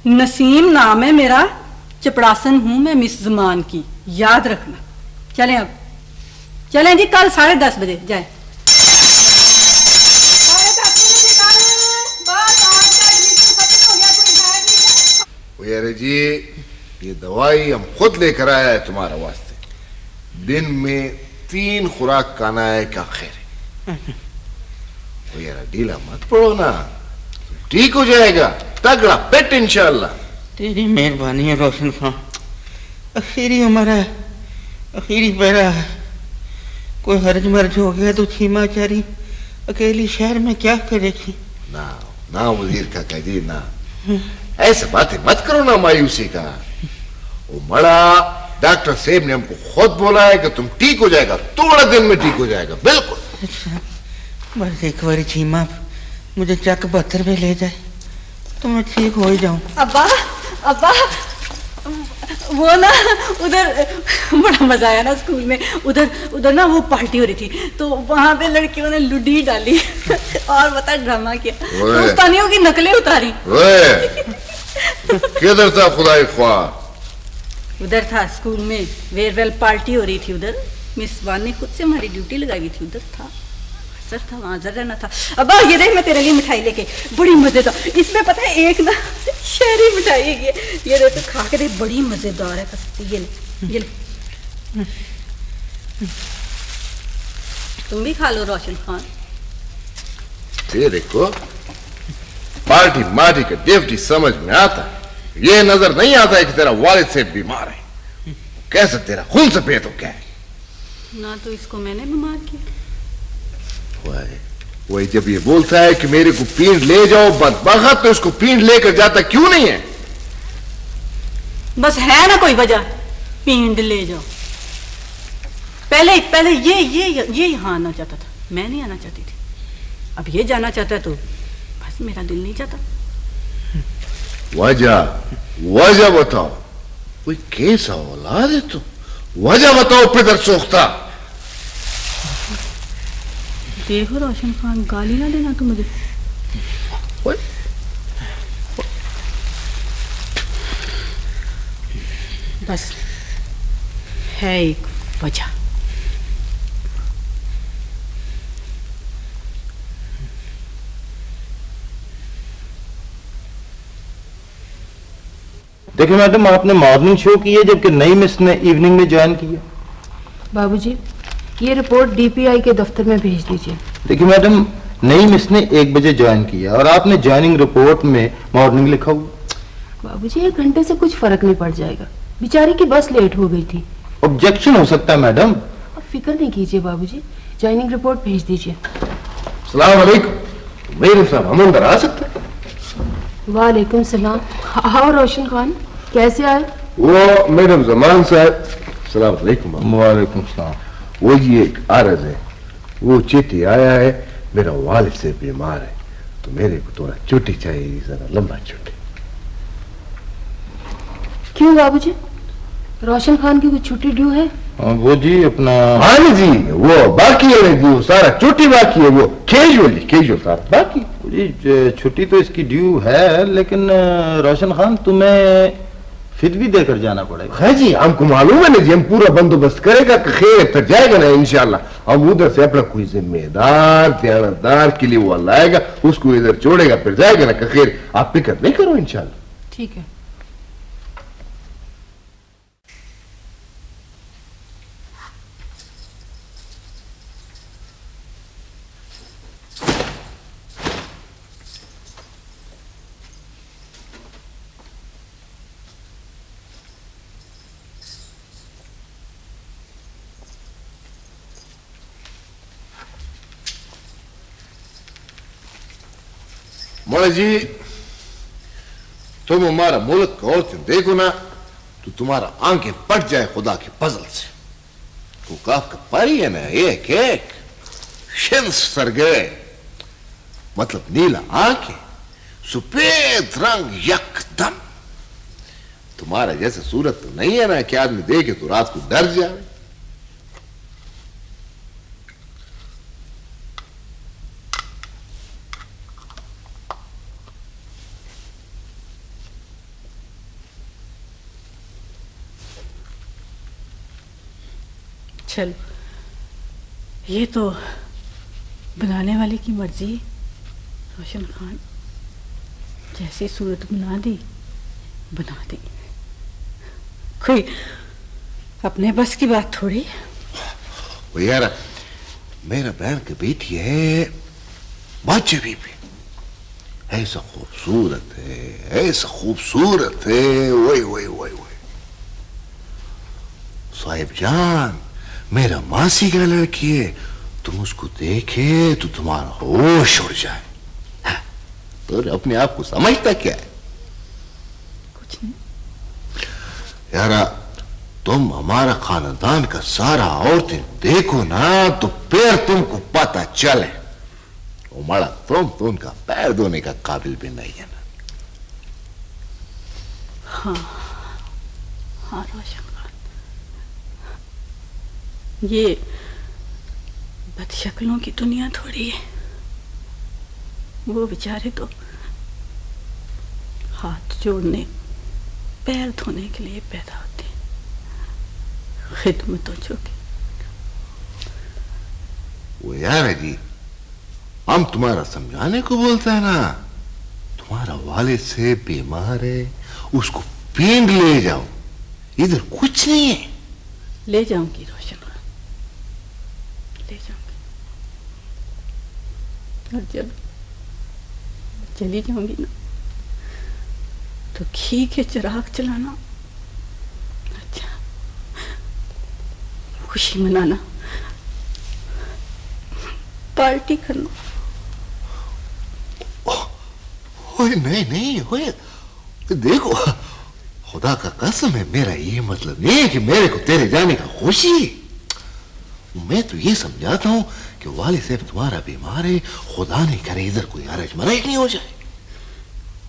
Speaker 2: नसीम नाम है मेरा, चपड़ासन हूं मैं मिस जमान की, याद रखना। चलें अब, चलें जी, कल 10:30 बजे जाए।
Speaker 5: अरे जी, ये दवाई हम खुद लेकर आया है तुम्हारे वास्ते। दिन में 3 खुराक खाना है, क्या खैर है। वो यार ढीला मत पड़ो ना, ठीक हो जाएगा, तगड़ा पेट इंशाल्लाह।
Speaker 3: तेरी मेहरबानी है रोशन खान, आखिरी उम्र है, आखिरी पैरा है। कोई हर्ज मर्ज हो गया तो छीमाचारी अकेली शहर में क्या करेगी।
Speaker 5: ना ना वजीर का कह जी ना, ऐसे बातें मत करो ना मायूसी का। वो बड़ा डॉक्टर साहब ने हमको खुद बोला है कि तुम ठीक हो जाएगा, थोड़ा दिन में ठीक हो जाएगा, बिल्कुल।
Speaker 3: अच्छा, बस एक बार छीमा मुझे चक 72 पे ले जाए तो मैं ठीक हो ही जाऊं।
Speaker 2: अब्बा, अब्बा, वो ना उधर बड़ा मजा आया ना स्कूल में। उधर ना वो पार्टी हो रही थी, तो वहां पे लड़कियों ने लुडी डाली और बता ड्रामा किया, तो उस्तानियों की नकलें उतारी।
Speaker 5: किधर था खुदाई ख्वाह?
Speaker 2: उधर था स्कूल में, वेयरवेल पार्टी हो रही थी उधर। मिस वान ने खुद से हमारी ड्यूटी लगाई थी, उधर था सर, था वहां जर रहना था। अब ये देख, मैं तेरे लिए मिठाई लेके, बड़ी मजेदार। इसमें पता है एक ना शहरी मिठाई है, ये देख, खा के देख, बड़ी मजेदार है कसती। ये ले, तुम भी खा लो रोशन खान।
Speaker 5: तेरे को पार्टी मार्टी का डिफ्टी समझ में आता, ये नजर नहीं आता है कि तेरा वालिद से बीमार है। कैसे तेरा खून सफेद हो क्या है?
Speaker 2: ना तो इसको मैंने बीमार किया।
Speaker 5: वही जब ये बोलता है कि मेरे को पींड ले जाओ बदबख्त, तो इसको पींड लेकर जाता क्यों नहीं है?
Speaker 2: बस है ना कोई वजह, पींड ले जाओ। पहले ये यहाँ आना चाहता था, मैं नहीं आना चाहती थी। अब ये जाना चाहता है तो बस मेरा दिल नहीं चाहता।
Speaker 5: वजह बताओ, कोई कैसा औलाद है तू? वजह बताओ पितर सोखता।
Speaker 2: देखो रोशन खान, गाली ना देना तू मुझे। बस है एक वजह।
Speaker 7: देखिए मैडम, आपने मॉर्निंग शो की है जबकि नई मिस ने इवनिंग में ज्वाइन किया।
Speaker 8: बाबूजी, ये रिपोर्ट डीपीआई के दफ्तर में भेज दीजिए।
Speaker 7: देखिए मैडम, नई मिस ने 1 बजे ज्वाइन किया और आपने ज्वाइनिंग रिपोर्ट में मॉर्निंग लिखा हुआ।
Speaker 8: बाबूजी, 1 घंटे से कुछ फर्क नहीं पड़ जाएगा, बेचारी की बस लेट हो गई थी।
Speaker 7: ऑब्जेक्शन हो सकता है मैडम।
Speaker 8: अब फिक्र नहीं कीजिए बाबूजी, ज्वाइनिंग रिपोर्ट भेज दीजिए।
Speaker 5: अस्सलाम वालेकुम। मेरे साहब, हम अंदर आ सकते हैं?
Speaker 8: वालेकुम सलाम। हाँ रोशन खान, कैसे आए?
Speaker 5: वो मैडम जमान साहब। अस्सलाम वालेकुम।
Speaker 7: वालेकुम सलाम।
Speaker 5: वो जी एक अर्ज है, वो चिट्ठी आया है, मेरा वालिद से बीमार है, तो मेरे को थोड़ा छुट्टी चाहिए, जरा लंबा छुट्टी।
Speaker 8: क्यों बाबूजी, रोशन खान की कुछ छुट्टी ड्यू है?
Speaker 7: वो जी अपना
Speaker 5: हाँ जी, वो बाकी है जी, वो सारा छुट्टी बाकी है, वो कैजुअल सारा बाकी।
Speaker 7: जी छुट्टी तो इसकी ड्यू है, लेकिन रोशन खान तुम्हें फिर भी देकर जाना पड़ेगा।
Speaker 5: हाँ जी, हमको मालूम है ना जी, हम पूरा बंदोबस्त करेगा कि खैर फिर जाएगा ना इंशाल्लाह। हम उधर से अपना कोई जिम्मेदार ध्यानदार के लिए वो लाएगा, उसको इधर छोड़ेगा, फिर जाएगा ना कि खैर आप फिक्र नहीं करो इंशाल्लाह।
Speaker 8: ठीक है।
Speaker 5: मौला जी, तुम हमारा मुल्क का और देखो ना तो तुम्हारा आंखें पट जाए खुदा के फजल से। तो काफ का पारी है ना, एक एक शिन्स सरगे, मतलब नीला आंखें, सफेद रंग यकदम। तुम्हारा जैसे सूरत तो नहीं है ना कि आदमी देखे तो रात को डर जाए।
Speaker 2: चलो, ये तो बनाने वाले की मर्जी। रोशन खान जैसी सूरत बना दी, कोई अपने बस की बात थोड़ी।
Speaker 5: वो यार, मेरा बहन की बेटी है बाची बीबी, ऐसा खूबसूरत है, ऐसा खूबसूरत है, वही वही वही वही। साहिब जान, मेरा मासी का लड़की है, तुम उसको देखे तो तुम्हारा होश उड़ जाए। तो अपने आप को समझता क्या है?
Speaker 2: कुछ नहीं
Speaker 5: यारा, तुम हमारा खानदान का सारा औरतें देखो ना तो फिर तुमको पता चले, उमड़ा तुम तो उनका पैर धोने का काबिल भी नहीं है ना।
Speaker 2: हाँ रोशन, ये बदशक्लों की दुनिया थोड़ी है। वो बेचारे तो हाथ जोड़ने पैर धोने के लिए पैदा होते हैं, खिदमतों की।
Speaker 5: वो यार है जी, हम तुम्हारा समझाने को बोलते हैं ना, तुम्हारा वालिद से बीमार है, उसको पिंड ले जाओ, इधर कुछ नहीं है।
Speaker 2: ले जाऊंगी रोशन, ले जाऊंगी। और जब चली जाऊंगी ना तो घी के चिराग जलाना, अच्छा खुशी मनाना, पार्टी करना।
Speaker 5: ओए नहीं नहीं, ओए देखो, खुदा का कसम है, मेरा ये मतलब नहीं है कि मेरे को तेरे जाने का खुशी। मैं तो ये समझाता हूँ कि वाली साहब तुम्हारा बीमार है, खुदा नहीं करे इधर कोई हरज मरज नहीं हो जाए।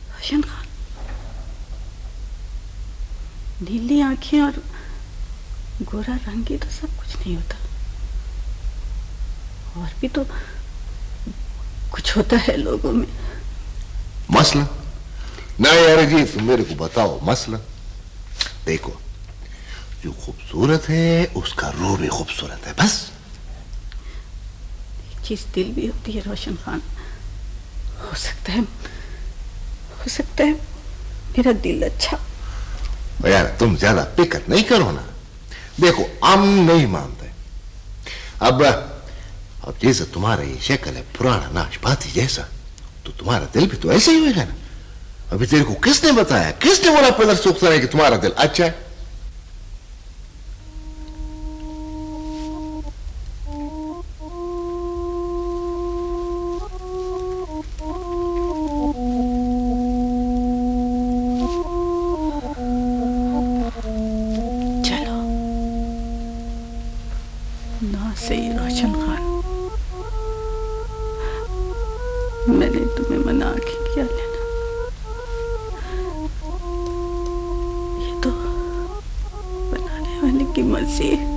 Speaker 2: रोशन खान, नीली आंखें और गोरा रंग ही तो सब कुछ नहीं होता, और भी तो कुछ होता है लोगों में।
Speaker 5: मसला ना यार जी, तुम मेरे को बताओ मसला। देखो, जो खूबसूरत है उसका रूह भी खूबसूरत है, बस।
Speaker 2: एक चीज दिल भी होती है रोशन खान, हो सकता है मेरा दिल अच्छा।
Speaker 5: यार तुम ज्यादा फिक्र नहीं करो ना। देखो, हम नहीं मानते। अब जैसे तुम्हारा ये शक्ल है पुराना नाशपाती जैसा, तो तुम्हारा दिल भी तो ऐसे ही होगा ना। अभी तेरे को किसने बताया, किसने बोला पहले सोचता है कि तुम्हारा दिल अच्छा है?
Speaker 2: चलो ना सही रोशन खान, मैंने तुम्हें मना के क्या लेना। ये तो बनाने वाले की मर्जी है।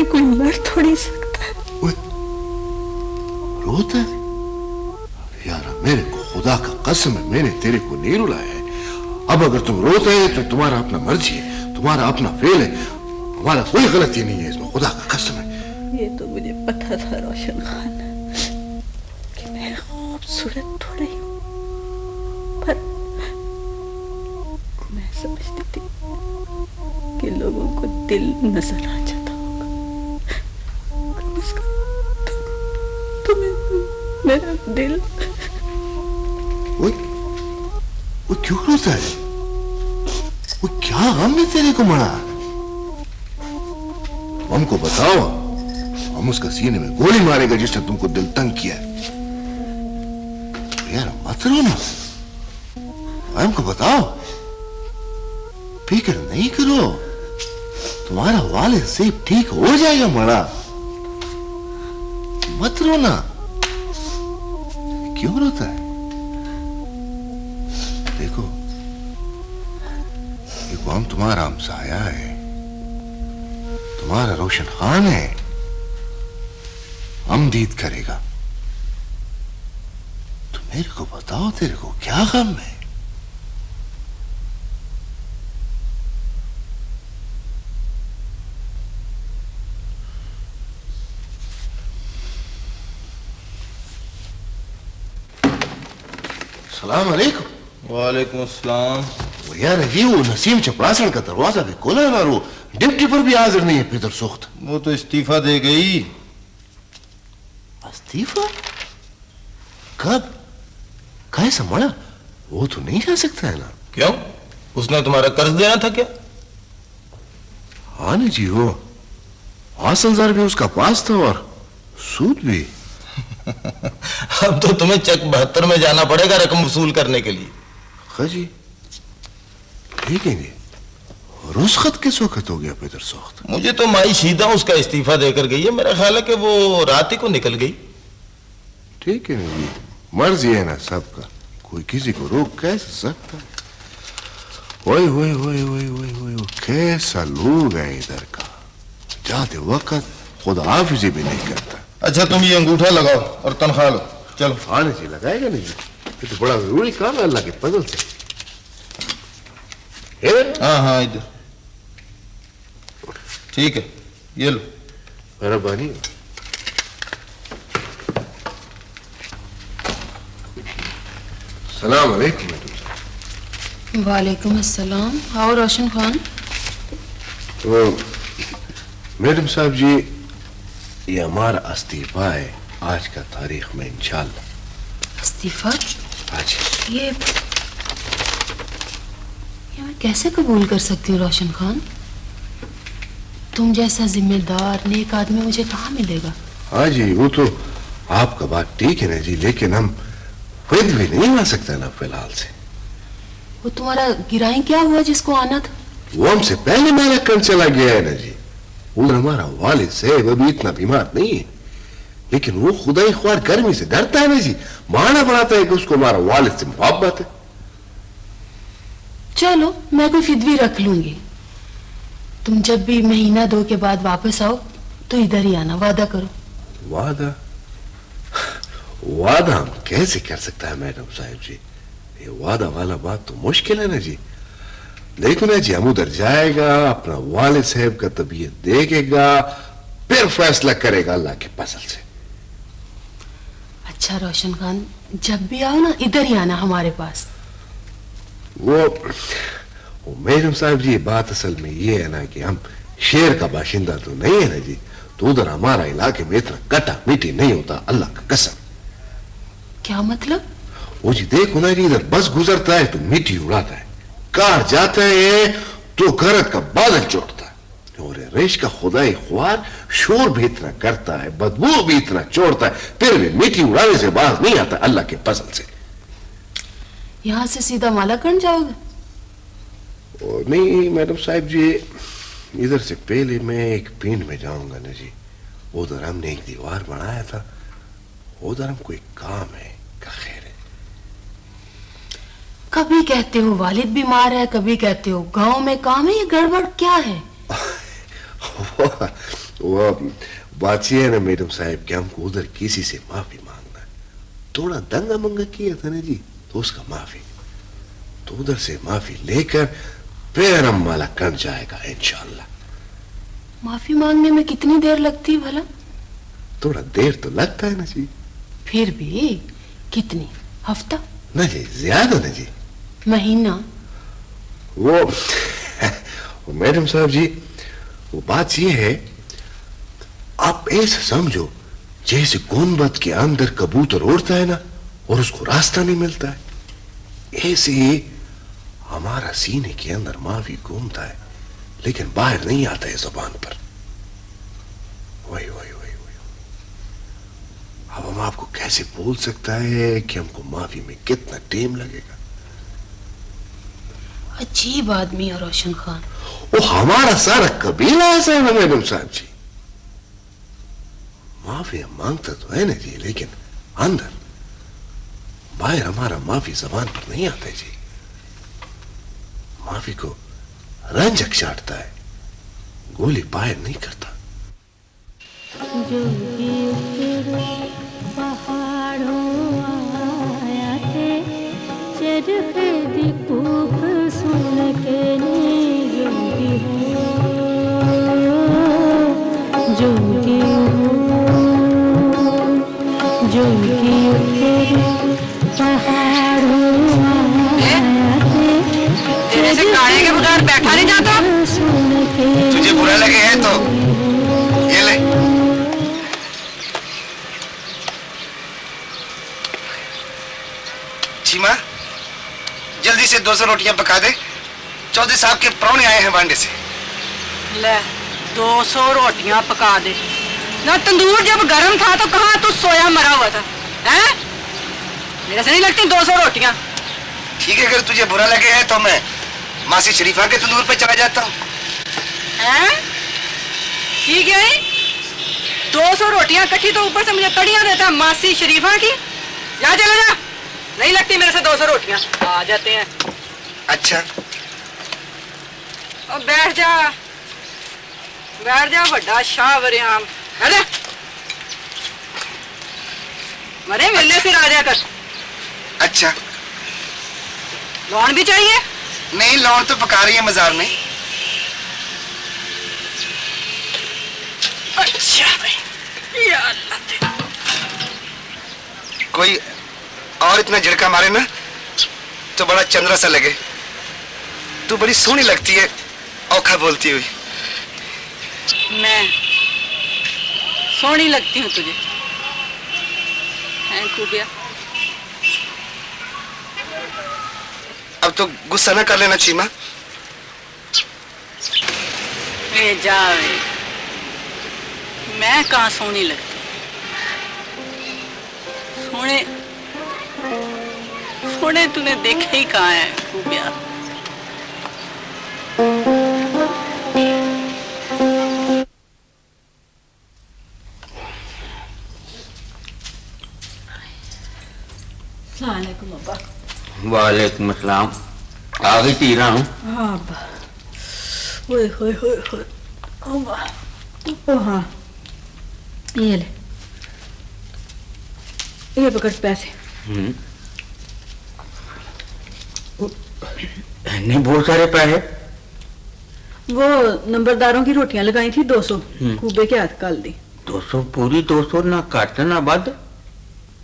Speaker 1: में कोई मर थोड़ी सकता है।
Speaker 5: रोता है? यार मेरे को खुदा का कसम है, मैंने तेरे को नहीं रुलाया है। अब अगर तुम रोते हैं तो तुम्हारा अपना मर्जी है, तुम्हारा अपना फेल है, हमारा कोई गलती नहीं है इसमें, खुदा का कसम है।
Speaker 2: ये तो मुझे पता था रोशन खान कि मैं खूबसूरत थोड़ी हूँ, पर मैं समझती थी कि लोगों को दिल नजर आ जाता होगा। कम से कम तुम्हें मेरा दिल।
Speaker 5: वो क्यों रोता है? वो क्या गम है तेरे को मरा? हमको बताओ, हम उसका सीने में गोली मारेगा जिसने तुमको दिल तंग किया। यार मत रो ना, हमको बताओ, फिक्र नहीं करो, तुम्हारा वालिद सेब ठीक हो जाएगा मरा, मत रो ना। क्यों रोता है? देखो हम तुम्हारा हमसाया है, तुम्हारा रोशन खान है, हमदीद करेगा। तो मेरे को बताओ तेरे को क्या गम है? सलाम अलैकुम।
Speaker 7: वालेकुम अस्सलाम।
Speaker 5: यार ये वो नसीम चपरासन का दरवाजा भी खोला ना, वो डिप्टी पर भी हाजिर नहीं है पीतर सुख्त।
Speaker 7: वो तो इस्तीफा दे गई।
Speaker 5: इस्तीफा? कब? कैसे मरा? वो तो नहीं जा सकता है ना।
Speaker 7: क्यों? उसने तुम्हारा कर्ज देना था क्या?
Speaker 5: हाँ ना जी, वो 5,000 भी उसका पास था और सूद भी।
Speaker 7: अब तो तुम्हें चक 72 में जाना पड़ेगा रकम वसूल करने के लिए।
Speaker 5: हाँ जी ठीक है जी। और उस खत किस वक्त हो गया पीतर सुख्त?
Speaker 7: मुझे तो माई शीदा उसका इस्तीफा देकर गई है, मेरा ख्याल है कि वो रात ही को निकल गई।
Speaker 5: ठीक है ना जी, मर्जी है ना सबका, कोई किसी को रोक कैसे सकता है। ओए ओए ओए ओए ओए ओए, कैसा लोग है इधर का, जाते वक्त खुदा हाफिजी भी नहीं करता।
Speaker 7: अच्छा तुम ये अंगूठा लगाओ और तनख्वाह लो, चलो।
Speaker 5: हाँ जी लगाएगा नहीं जी, ये तो बड़ा जरूरी काम है अल्लाह के फजल से।
Speaker 7: हाँ हाँ इधर ठीक है, ये लो।
Speaker 5: मेहरबानी। सलाम अलैकुम।
Speaker 8: वालेकुम अस्सलाम। आओ रोशन खान।
Speaker 5: तो मैडम साहब जी, ये हमारा इस्तीफा है आज का तारीख में इंशाल्लाह।
Speaker 8: इस्तीफा?
Speaker 5: आज
Speaker 8: ये मैं कैसे कबूल कर सकती हूँ रोशन खान? तुम जैसा जिम्मेदार नेक आदमी मुझे कहाँ मिलेगा?
Speaker 5: हाँ जी वो तो आपका बात ठीक है ना जी, लेकिन हम खुद भी नहीं आ सकते ना फिलहाल से।
Speaker 8: वो तुम्हारा गिराई क्या हुआ जिसको आना था?
Speaker 5: वो हमसे पहले मेरा कल चला गया है ना जी। वो हमारा वालिद साहब अभी इतना बीमार नहीं है, लेकिन वो खुदा ख्वार गर्मी से डरता है ना जी, बहाना बनाता है कि उसको हमारा वालिद से मोहब्बत है।
Speaker 8: चलो मैं कोई फिदवी रख लूंगी। तुम जब भी महीना 2 के बाद वापस आओ तो इधर ही आना, वादा करो।
Speaker 5: वादा? वादा हम कैसे कर सकता है मैडम साहब जी, ये वादा वाला बात तो मुश्किल है ना जी। देखो ना जी, हम उधर जाएगा, अपना वालिद साहब का तबीयत देखेगा, फिर फैसला करेगा अल्लाह के फजल से।
Speaker 8: अच्छा रोशन खान, जब भी आओ ना इधर ही आना हमारे पास।
Speaker 5: वो मैडम साहब जी, बात असल में ये है ना कि हम शहर का बाशिंदा तो नहीं है ना जी, तो उधर हमारा इलाके में इतना कटा मीठी नहीं होता, अल्लाह का कसम।
Speaker 8: क्या मतलब?
Speaker 5: वो जी देखो ना जी, इधर बस गुजरता है तो मिट्टी उड़ाता है, कार जाता है तो गरज का बादल चोटता है, और रेश का खुदा ख्वार शोर भी इतना करता है, बदबू भी इतना छोड़ता है, फिर भी मिट्टी उड़ाने से बाज नहीं आता अल्लाह के फजल से।
Speaker 8: यहाँ से सीधा मालाकंड जाओगे?
Speaker 5: नहीं मैडम साहब जी, इधर से पहले मैं एक पिंड में जाऊंगा ना जी, उधर हमने एक दीवार बनाया था, उधर हम कोई काम है का खैर है।
Speaker 8: कभी कहते हो वालिद बीमार है, कभी कहते हो गांव में काम है, ये गड़बड़ क्या है?
Speaker 5: वो बात यह है ना मैडम साहब कि हमको उधर किसी से माफी मांगना है। थोड़ा दंगा मंगा किया था ना जी, तो उसका माफी, तो उधर से माफी लेकर फिर हम वाला कर जाएगा इंशाल्लाह।
Speaker 8: माफी मांगने में कितनी देर लगती है भला?
Speaker 5: थोड़ा देर तो लगता है ना जी।
Speaker 8: फिर भी कितनी? हफ्ता?
Speaker 5: ना जी, ज्यादा ना जी,
Speaker 8: महीना?
Speaker 5: वो मैडम साहब जी, वो बात ये है, आप ऐसा समझो जैसे गुंबद के अंदर कबूतर उड़ता है ना और उसको रास्ता नहीं मिलता है, ऐसे ही हमारा सीने के अंदर माफी घूमता है लेकिन बाहर नहीं आता है जुबान पर। वही वही वही वही अब हम आपको कैसे बोल सकता है कि हमको माफी में कितना टाइम लगेगा।
Speaker 8: अजीब आदमी है रोशन खान।
Speaker 5: वो हमारा सारा कबीला ऐसा है ना मैडम साहब जी। माफी मांगता तो है ना जी, लेकिन अंदर बाहर हमारा माफी जबान पर नहीं आता है जी। माफी को रंजक चाटता है, गोली बाहर नहीं करता।
Speaker 13: पहाड़ों आया थे चरखे दी कूक सुन के जोगी पहाड़ों आया थे
Speaker 1: तेरे से गाड़ी के बगैर बैठा नहीं जाता।
Speaker 14: तुझे बुरा लगे है तो ये ले। चीमा, जल्दी से 200 रोटियां पका दे, चौधरी साहब के प्राहुणे आए हैं बांडे से।
Speaker 1: ले 200 रोटियां पका दे ना। तंदूर जब गर्म था तो कहाँ तू सोया मरा हुआ था? हैं? मेरे से नहीं लगती 200 रोटियां।
Speaker 14: ठीक है, अगर तुझे बुरा लगे है तो मैं मासी शरीफा के तंदूर पे चला जाता हूँ।
Speaker 1: हैं? ठीक है, 200 रोटियां कटी तो ऊपर से मुझे कड़ियां देता मासी शरीफा की। जा चला जा, नहीं लगती मेरे से 200 रोटियां। आ जाते हैं।
Speaker 14: अच्छा,
Speaker 1: अब बैठ जा बड़ा शाह वरियाम। अरे मरे मिलने से राजा कर।
Speaker 14: अच्छा,
Speaker 1: लौन भी चाहिए?
Speaker 14: नहीं, लौन तो पका रही है मजार में।
Speaker 1: अच्छा भाई, या अल्लाह।
Speaker 14: कोई और इतना झिड़का मारे ना तो बड़ा चंद्रा सा लगे। तू बड़ी सोहनी लगती है औखा बोलती हुई।
Speaker 1: मैं सोहनी लगती हूँ तुझे? हैं खूबिया?
Speaker 14: अब तो गुस्सा ना कर लेना चीमा।
Speaker 1: ए जा, मैं कहाँ सोहनी लगती? सोने तूने देखे ही कहाँ है खूबिया?
Speaker 2: अस्सलामुअलैकुम अब्बा।
Speaker 3: वालेकुम अस्सलाम। आ गई तीरा हूँ।
Speaker 2: हाँ अब्बा। ओए होए होए होए अब्बा। ओ हाँ, ये ले, ये पकड़ पैसे।
Speaker 3: नहीं, बहुत सारे पैसे।
Speaker 2: वो नंबरदारों की रोटियां लगाई थी 200, खूबे के हाथ काल दी।
Speaker 3: 200 पूरी? 200 ना काट ना बद।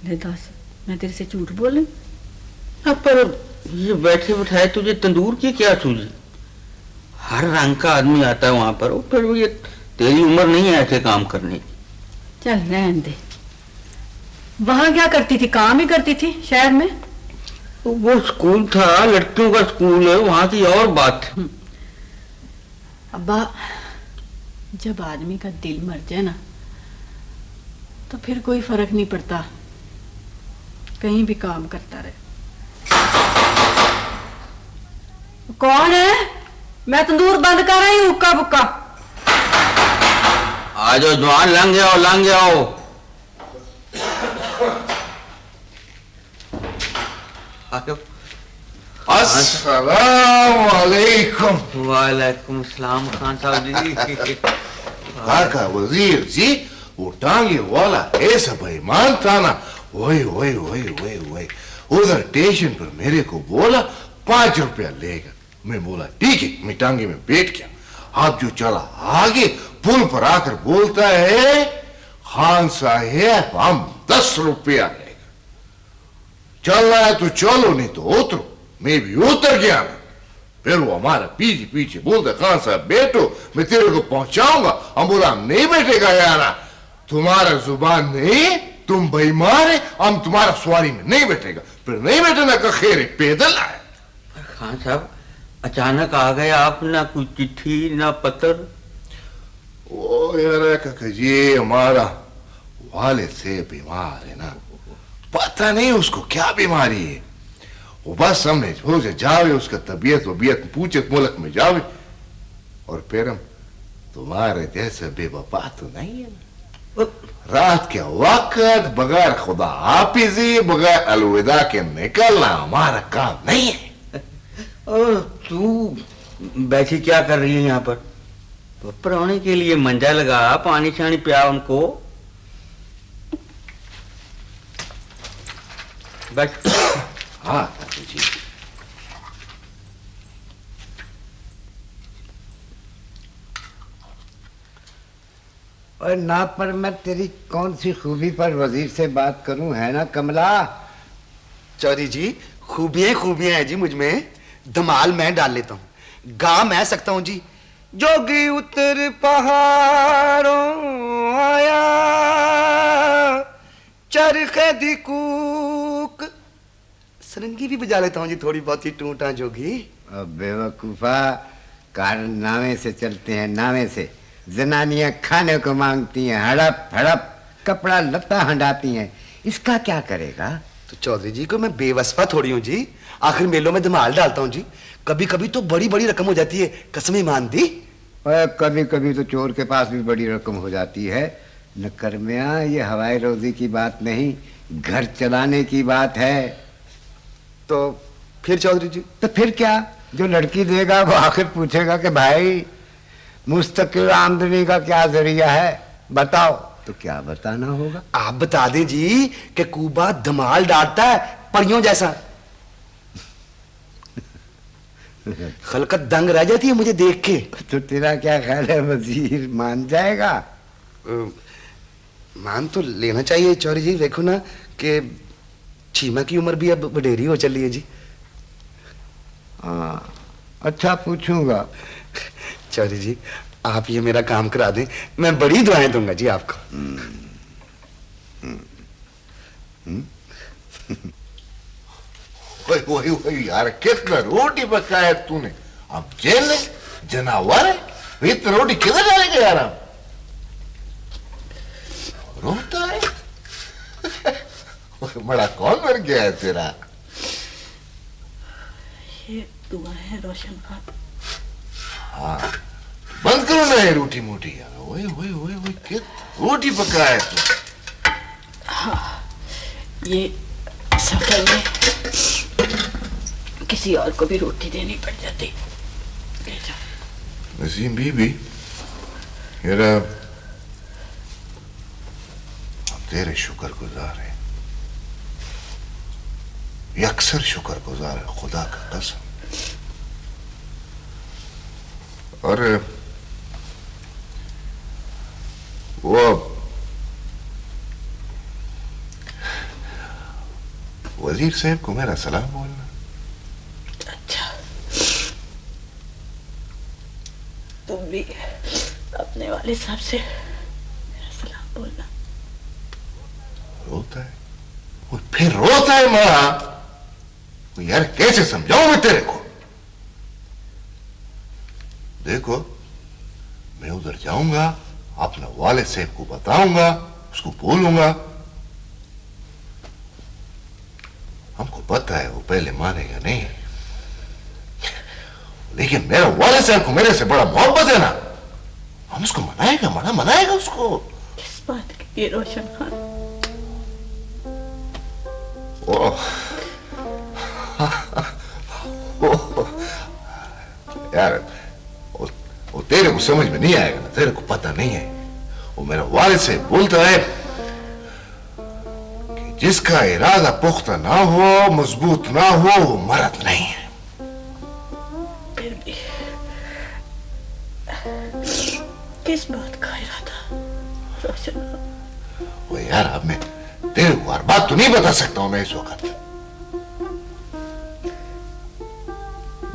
Speaker 2: ले 10, मैं तेरे से झूठ बोल?
Speaker 3: अब पर ये बैठे बिठाए तुझे तंदूर की क्या सूझी? हर रंग का आदमी आता है वहां पर। फिर ये तेरी उम्र नहीं है ऐसे काम करने की।
Speaker 2: चल रहने दे। वहां क्या करती थी? काम ही करती थी शहर में।
Speaker 3: वो स्कूल था, लड़कियों का स्कूल है, वहां की और बात।
Speaker 2: अब्बा, जब आदमी का दिल मर जाए ना तो फिर कोई फर्क नहीं पड़ता, कहीं भी काम करता रहे। कौन है? मैं तंदूर बंद कर रही हूँ, हुक्का बुक्का।
Speaker 3: आ जाओ जवान, लंघ आओ लंघ आओ।
Speaker 14: अस्सलाम वालेकुम।
Speaker 3: वालेकुम सलाम खान साहब जी।
Speaker 5: काका वजीर जी, वो टांगे वाला ऐसा बेईमान था ना, वही वही वही वही वही उधर स्टेशन पर मेरे को बोला 5 रुपया लेगा। मैं बोला ठीक है, मैं टांगे में बैठ गया। अब जो चला आगे पुल पर आकर बोलता है, खान साहेब हम 10 रुपया लेगा। चल रहा है तो चलो, नहीं तो उतरो। मैं भी उतर गया ना। फिर वो हमारा पीछे पीछे बोलता, खान साहब बैठो, मैं तेरे को पहुंचाऊंगा। हम बोला नहीं बैठेगा यार, तुम्हारा जुबान नहीं, तुम बेईमान है, हम तुम्हारा सवारी में नहीं बैठेगा। फिर नहीं बैठना का खैर है, पैदल आए।
Speaker 3: खान साहब अचानक आ गए आप, ना कोई चिट्ठी ना पत्र।
Speaker 5: ओ यार काका जी, हमारा वालिद से बीमार है ना, पता नहीं उसको क्या बीमारी है। वो बस हमने सोचे जावे उसका तबीयत वबीयत पूछे, मुल्क में जावे। और फिर हम तुम्हारे जैसे बेवफा तो नहीं है ना। रात के वक्त बगैर खुदा हाफिजी, बगैर अलविदा के निकलना हमारा काम नहीं है।
Speaker 3: और तू बैठी क्या कर रही है यहाँ पर? प्राणी के लिए मंजा लगा, पानी शानी पिया उनको। बैठ।
Speaker 5: हाँ जी।
Speaker 15: और ना पर मैं तेरी कौन सी खूबी पर वजीर से बात करूं, है ना कमला?
Speaker 14: चौधरी जी, खूबियां खूबियां हैं जी मुझ में। धमाल मैं डाल लेता हूँ, गा मैं सकता हूँ जी। जोगी उतर पहाड़ों आया, चरखे दी कूक। सरंगी भी बजा लेता हूँ जी, थोड़ी बहुत ही टूटा जोगी।
Speaker 15: अब बेवकूफा, कारनामे से चलते हैं, नामे से। जनानियां खाने को मांगती हैं, हड़प हड़प कपड़ा लत्ता हंडाती हैं, इसका क्या करेगा?
Speaker 14: तो चौधरी जी को मैं बेवस्फा थोड़ी हूँ जी, आखिर मेलों में धमाल डालता हूँ जी। कभी कभी तो बड़ी बड़ी रकम हो जाती है, कसम ईमान दी।
Speaker 15: कभी कभी तो चोर के पास भी बड़ी रकम हो जाती है। नकरमिया, ये हवाई रोजी की बात नहीं, घर चलाने की बात है।
Speaker 14: तो फिर चौधरी जी?
Speaker 15: तो फिर क्या, जो लड़की देगा वो आखिर पूछेगा कि भाई मुस्तकिल आमदनी का क्या जरिया है, बताओ। तो क्या बताना होगा?
Speaker 14: आप बता दें जी कि कूबा धमाल डालता है परियों जैसा। खलकत दंग रह जाती है मुझे देख के।
Speaker 15: तो तेरा क्या ख्याल है, वजीर मान जाएगा?
Speaker 14: मान तो लेना चाहिए चौधरी जी। देखो ना कि चीमा की उम्र भी अब वडेरी हो चली है जी।
Speaker 15: हाँ, अच्छा पूछूंगा।
Speaker 14: चौधरी जी आप ये मेरा काम करा दें, मैं बड़ी दुआएं दूंगा जी आपको।
Speaker 5: वही वही वही यार, कितना रोटी पकाया तूने। अब जेल जनावर है, इतना रोटी किधर डालेंगे यार हम? रोता है। बड़ा कौन मर गया है तेरा?
Speaker 2: ये दुआ है रोशन खान।
Speaker 5: हाँ, बंद करो ना ये रोटी मोटी यार। वही वही वही वही कितना रोटी पकाया तू।
Speaker 2: हाँ, ये सफर में किसी और को भी रोटी देनी पड़ जाती। ले जाओ।
Speaker 5: नसीम बीबी, मेरा हम तेरे शुक्रगुजार हैं, ये अक्सर शुक्रगुजार है, खुदा का कसम। और वो वजीर साहब को मेरा सलाम बोलना।
Speaker 2: अच्छा, तुम भी अपने वाले साहब से मेरा सलाम बोलना।
Speaker 5: रोता है वो, फिर रोता है मां। यार कैसे समझाऊं मैं तेरे को? देखो, मैं उधर जाऊंगा, अपना वाले साहब को बताऊंगा, उसको बोलूंगा। हमको पता है वो पहले मानेगा नहीं, लेकिन मेरा वाले साहब को मेरे से बड़ा मोहब्बत है ना, हम उसको मनाएगा, मनाएगा उसको।
Speaker 2: किस बात की रोशन खान?
Speaker 5: ओह, यार वो तेरे को समझ में नहीं आएगा ना, तेरे को पता नहीं है। वो मेरा वालिद से बोलता है कि जिसका इरादा पुख्ता ना हो, मजबूत ना हो, वो मर्द नहीं है।
Speaker 10: फिर भी किस बात का इरादा रोशन?
Speaker 5: वो यार, अब मैं तेरे को हर बात तो नहीं बता सकता हूं मैं इस वक्त।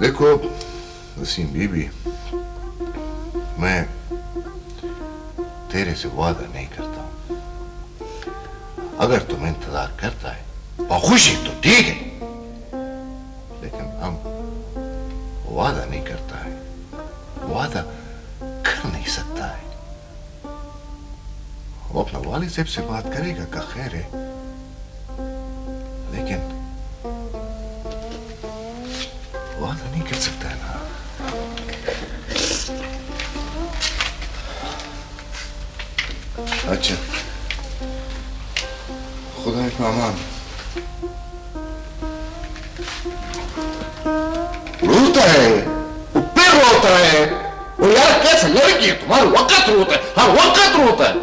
Speaker 5: देखो वसीम बीबी, मैं तेरे से वादा नहीं करता हूं। अगर तुम इंतजार करता है बखुशी तो ठीक है, लेकिन हम वादा नहीं करता है, वादा कर नहीं सकता है। वो अपना वालिद साहब से बात करेगा का खैर है, लेकिन वादा नहीं कर सकता है ना। अच्छा, खुदा का अमान। रोता है वो, फिर रोता है वो। यार कैसे लड़की है तुम्हारा, वक्त रोता है, हर वक्त रोता है।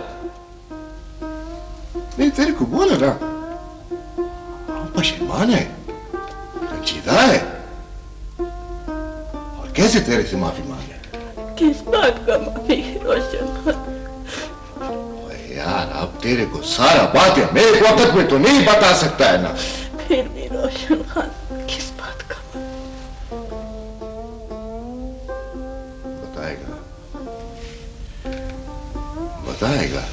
Speaker 5: नहीं तेरे को बोला ना, पशेमान है, रंजीदा है, और कैसे तेरे से माफी मांगे?
Speaker 10: किस बात का माफी रोशन?
Speaker 5: यार अब तेरे को सारा बात है मेरे वक्त में तो नहीं बता सकता है ना।
Speaker 10: फिर भी रोशन खान, किस बात का?
Speaker 5: बताएगा, बताएगा,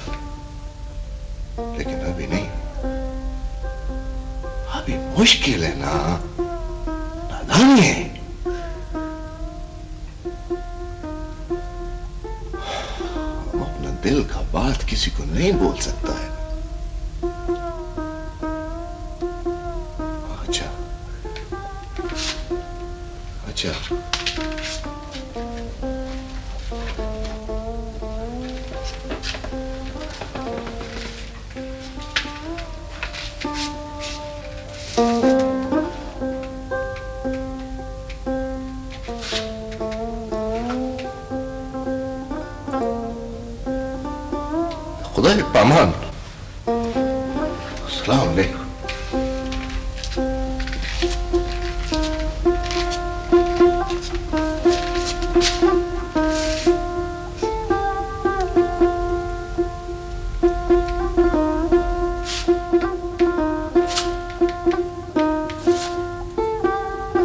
Speaker 5: लेकिन अभी नहीं। अभी मुश्किल है ना, नादानी है। हम अपना दिल का बात किसी को नहीं बोल सकता है। अच्छा अच्छा, खुदा के पामान। अस्सलाम वालेकुम।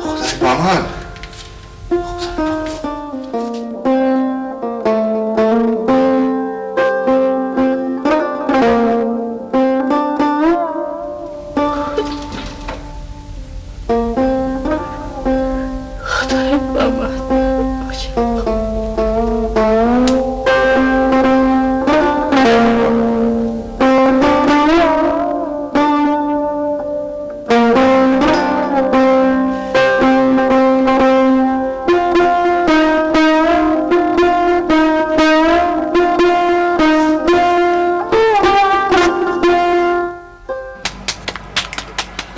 Speaker 5: खुदा के पामान।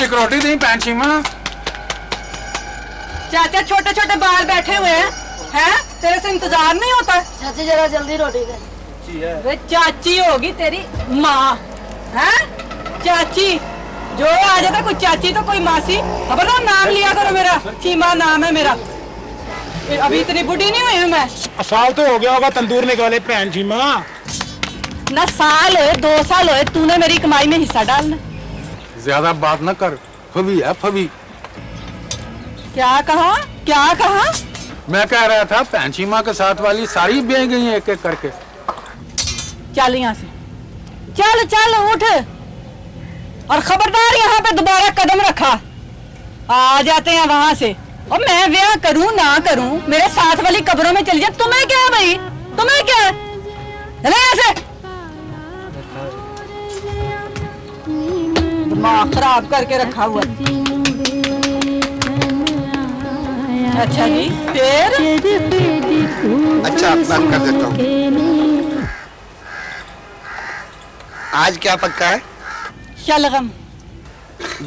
Speaker 16: रोटी दी पैन सीमा।
Speaker 1: चाचा छोटे छोटे बाल बैठे हुए हैं, तेरे से इंतजार नहीं होता?
Speaker 10: चाची जरा जल्दी रोटी दे।
Speaker 1: वे चाची होगी तेरी माँ, हैं? चाची जो आ जाता, कोई चाची तो कोई मासी। खबरदार नाम लिया करो मेरा, सीमा नाम है मेरा। अभी इतनी बुढ़ी नहीं हुई हूँ मैं।
Speaker 16: साल तो हो गया होगा तंदूर निकाले पैन सीमा।
Speaker 1: ना साल होए 2 साल होए, तूने मेरी कमाई में हिस्सा डालना।
Speaker 16: ज्यादा बात न कर, फवी है फवी।
Speaker 1: क्या कहा, क्या कहा?
Speaker 16: मैं कह रहा था पैंचीमा के साथ वाली सारी बेच गई हैं एक एक करके।
Speaker 1: चल यहाँ से, चल चल उठ, और खबरदार यहाँ पे दोबारा कदम रखा। आ जाते हैं वहां से, और मैं ब्याह करूं ना करूं, मेरे साथ वाली कब्रों में चली जाए। तुम्हें क्या है भाई, तुम्हें क्या है? चले यहाँ से, दिमाग खराब करके रखा हुआ। अच्छा जी, फिर
Speaker 14: अच्छा अपना कर देता हूँ। आज क्या पक्का है?
Speaker 1: शलगम।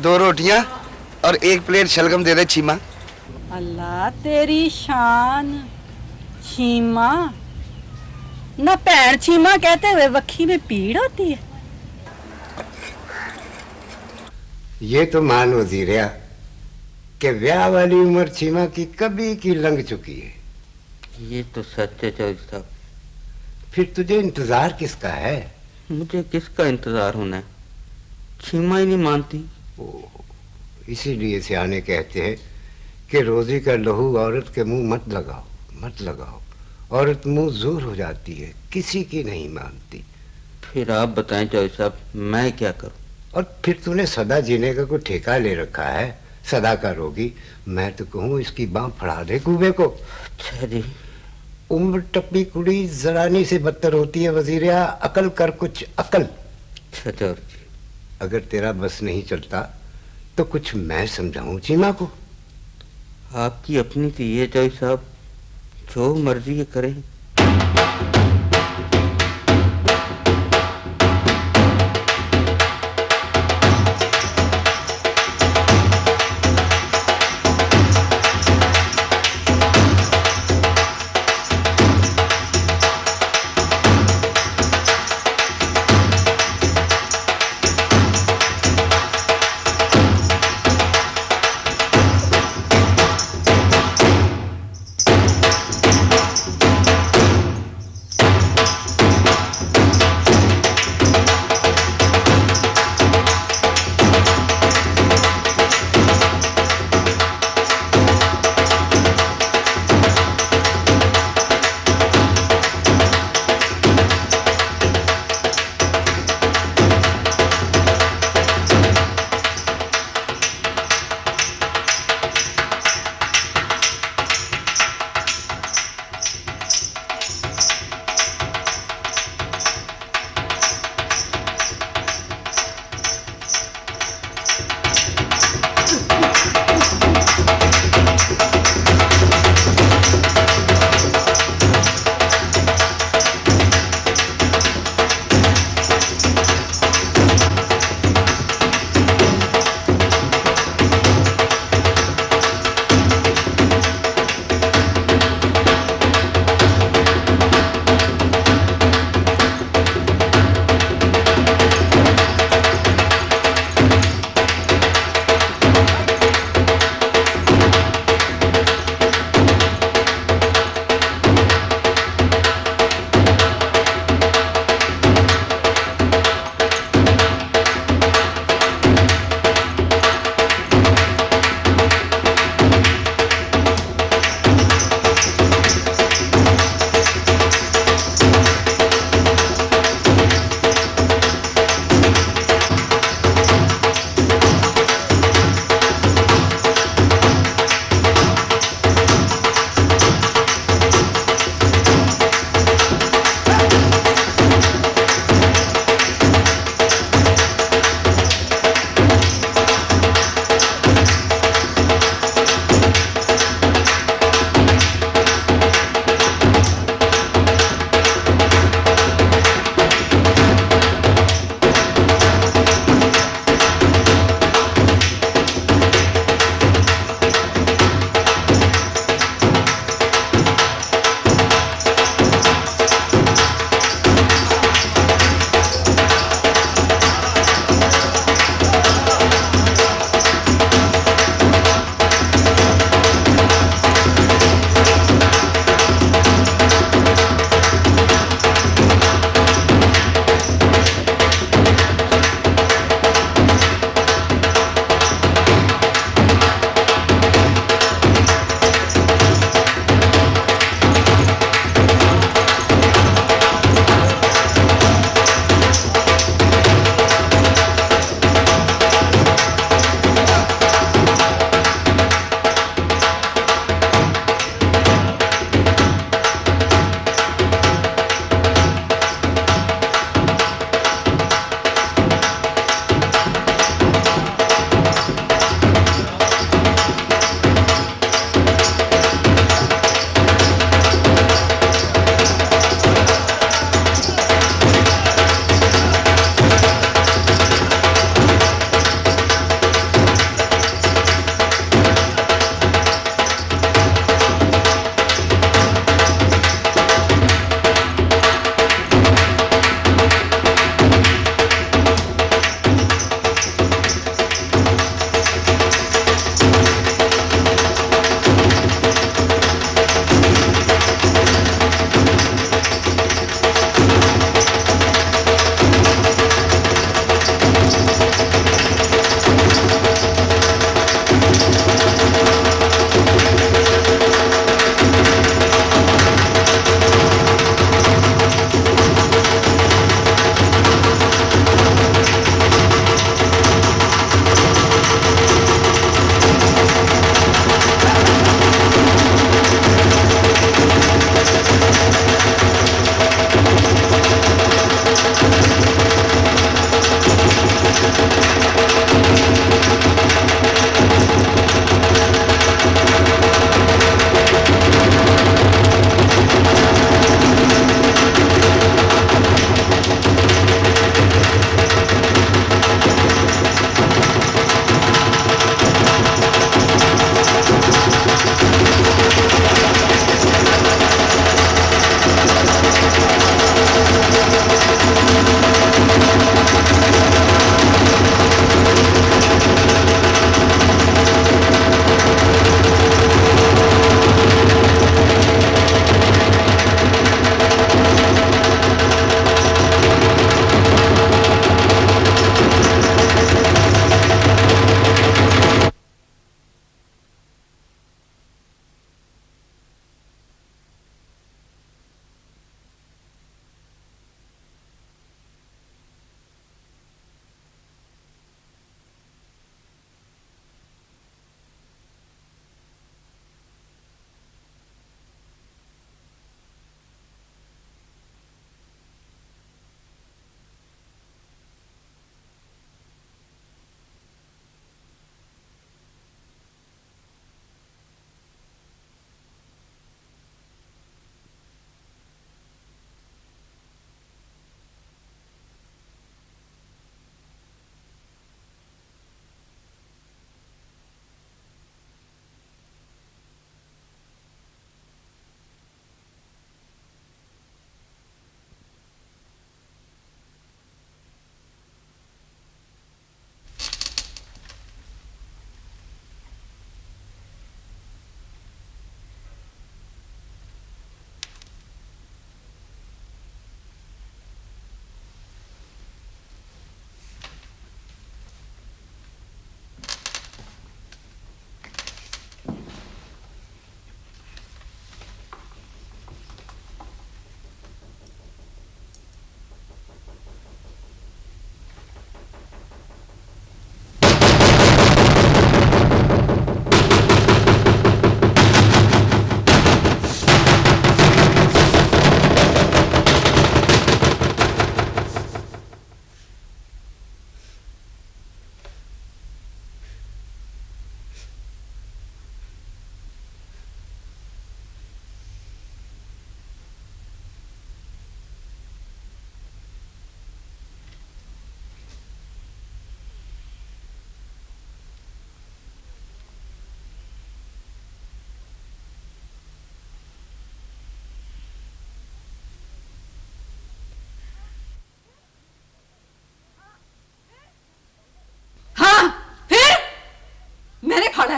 Speaker 14: 2 रोटियां और 1 प्लेट शलगम दे दे चीमा।
Speaker 1: अल्लाह तेरी शान,
Speaker 2: छीमा ना भैन छीमा कहते हुए वक्खी में पीड़ होती है।
Speaker 15: ये तो मान वजीरिया कि ब्याह वाली उम्र छीमा की कभी की लंघ चुकी है।
Speaker 3: ये तो सच है चौधरी साहब।
Speaker 15: फिर तुझे इंतजार किसका है?
Speaker 3: मुझे किसका इंतजार होना है? छीमा ही नहीं मानती।
Speaker 15: इसीलिए सियाने कहते हैं कि रोजी का लहू औरत के मुंह मत लगाओ, मत लगाओ। औरत मुंह जोर हो जाती है, किसी की नहीं मानती।
Speaker 3: फिर आप बताएं चौधरी साहब, मैं क्या करूं?
Speaker 15: और फिर तूने सदा जीने का कोई ठेका ले रखा है, सदा का रोगी। मैं तो कहूँ इसकी बाँ फड़ा दे कूबे को।
Speaker 3: अच्छा जी।
Speaker 15: उम्र टप्पी कुड़ी जरानी से बदतर होती है वजीरिया, अकल कर कुछ अकल।
Speaker 3: अच्छा चौधरी जी।
Speaker 15: अगर तेरा बस नहीं चलता तो कुछ मैं समझाऊं चीमा को।
Speaker 3: आपकी अपनी थी ये चौधरी साहब, जो मर्जी करें।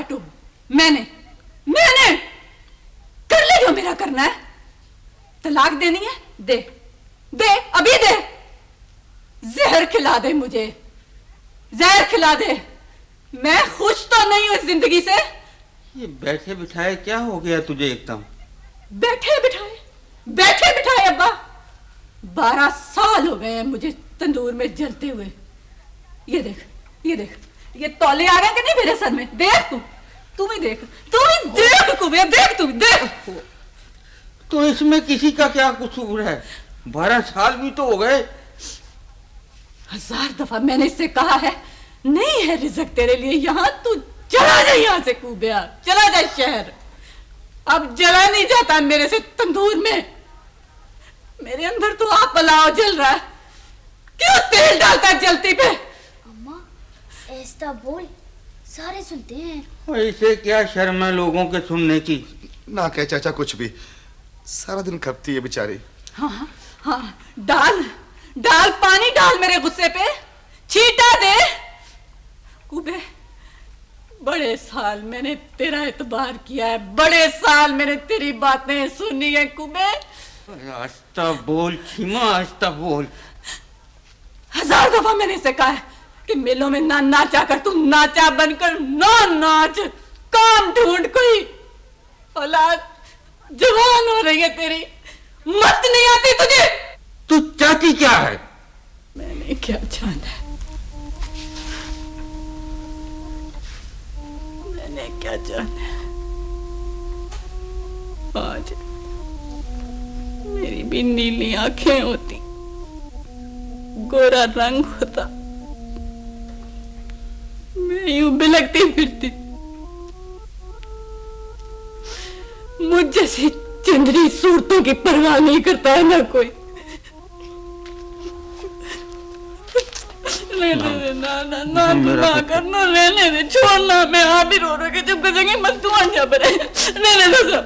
Speaker 2: बैठो। मैंने कर ले जो मेरा करना है। तलाक देनी है, दे दे, अभी दे। जहर खिला दे मुझे, जहर खिला दे। मैं खुश तो नहीं हूं इस जिंदगी से।
Speaker 3: ये बैठे बिठाए क्या हो गया तुझे एकदम?
Speaker 2: बैठे बिठाए अब्बा, 12 साल हो गए हैं मुझे तंदूर में जलते हुए। ये देख, ये तौले आ गए कि नहीं मेरे सर में? देख तू भी देख कुबे, देख तू देख।
Speaker 3: तो इसमें किसी का क्या कसूर है? 12 साल भी तो हो गए।
Speaker 2: 1000 दफा मैंने इससे कहा है, नहीं है रिज़्क तेरे लिए यहाँ, तू चला जा यहाँ से कुबिया, चला जा शहर। अब जला नहीं जाता मेरे से तंदूर में। मेरे अंदर तो आप पलाव जल रहा है, क्यों तेल डालता है जलती पे?
Speaker 12: अम्मा ऐसा बोल, सारे सुनते हैं।
Speaker 3: और इसे क्या शर्म है लोगों के सुनने की?
Speaker 14: ना कह चाचा कुछ भी, सारा दिन खपती है बेचारी।
Speaker 2: हाँ, डाल पानी डाल मेरे गुस्से पे, छींटा दे। कुबे, बड़े साल मैंने तेरा एतबार किया है, बड़े साल मैंने तेरी बातें सुनी है कुबे।
Speaker 3: आस्ता बोल छीमा, आस्ता बोल।
Speaker 2: 1000 दफा मैंने इसे कहा है कि मेलों में ना नाचा कर, तू नाचा बनकर ना नाच, काम ढूंढ कोई। औलाद जवान हो रही है तेरी, मत नहीं आती तुझे।
Speaker 3: तू चाहती क्या है?
Speaker 2: मैंने क्या जाना है, मैंने क्या जाना है। आज मेरी भी नीली आंखें होती, गोरा रंग होता, मैं यूं बिलकती फिरती। मुझ जैसी चंद्री सूरतों की परवाह नहीं करता है ना कोई। ना करना, रहने दे, छोड़ना। मैं आप भी रो के चुप कर जाएंगे, मत तू आंजा पर रहने दो सब।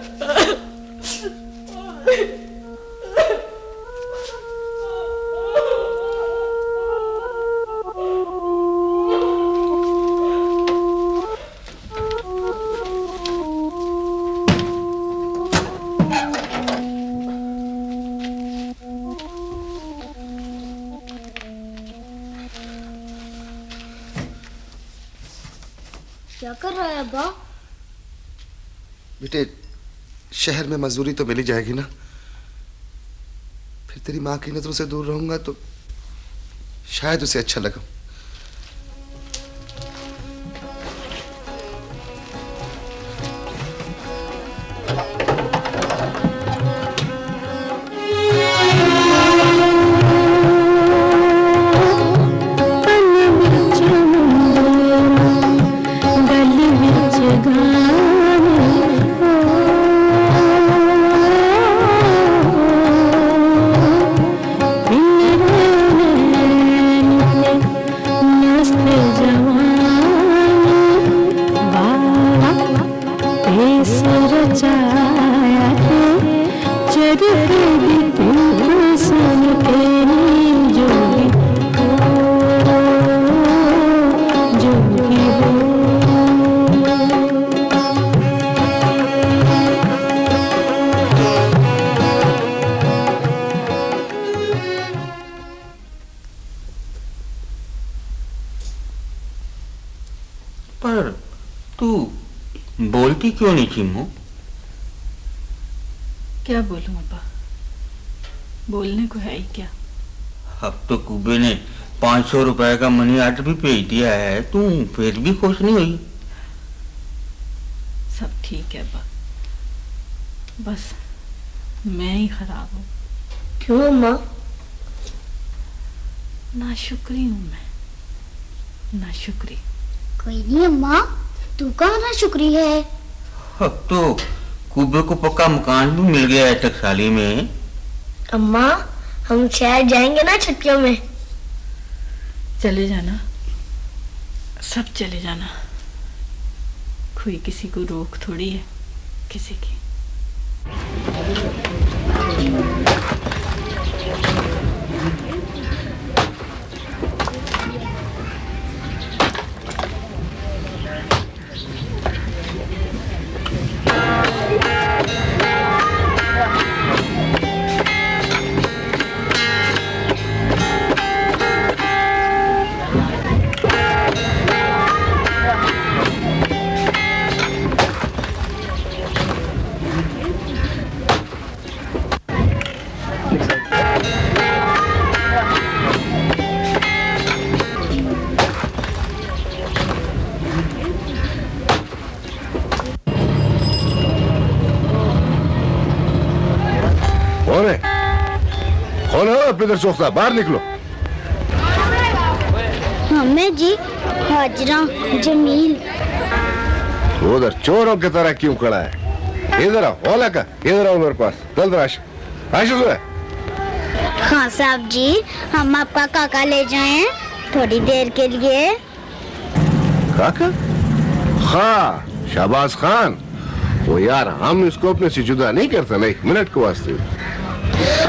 Speaker 12: क्या कर रहा है अब्बा?
Speaker 14: बेटे शहर में मजदूरी तो मिल ही जाएगी ना, फिर तेरी माँ की नजरों से दूर रहूंगा तो शायद उसे अच्छा लगा।
Speaker 3: पर तू बोलती क्यों नहीं चिम्मू?
Speaker 2: क्या बोलूं अब्बा, बोलने को है ही क्या।
Speaker 3: अब तो कुबे ने 500 रुपए का मनी आर्डर भी भेज दिया है, तू फिर भी खुश नहीं हुई?
Speaker 2: सब ठीक है अब्बा, बस मैं ही खराब हूँ।
Speaker 12: क्यों अम्मा?
Speaker 2: नाशुक्री हूँ मैं, नाशुक्री।
Speaker 12: कोई नहीं अम्मा, तू कहाँ नाशुक्री है?
Speaker 3: अब तो कुबे को पक्का मकान भी मिल गया है टकसाली में।
Speaker 12: अम्मा हम शहर जाएंगे ना छुट्टियों में।
Speaker 2: चले जाना, सब चले जाना, कोई किसी को रोक थोड़ी है किसी की।
Speaker 5: आप इधर सोखता, बाहर निकलो।
Speaker 12: हमें जी हाजरा जमील।
Speaker 5: उधर चोरों की तरह क्यों खड़ा है? इधर आओ, ओला का, इधर आओ मेरे पास। जल्द राश है।
Speaker 12: हाँ साहब जी, हम आपका काका ले जाएं थोड़ी देर के लिए।
Speaker 5: काका? हाँ, शाबाज खान। वो यार, हम इसको अपने से जुदा नहीं करते, नहीं मिनट के वास्ते।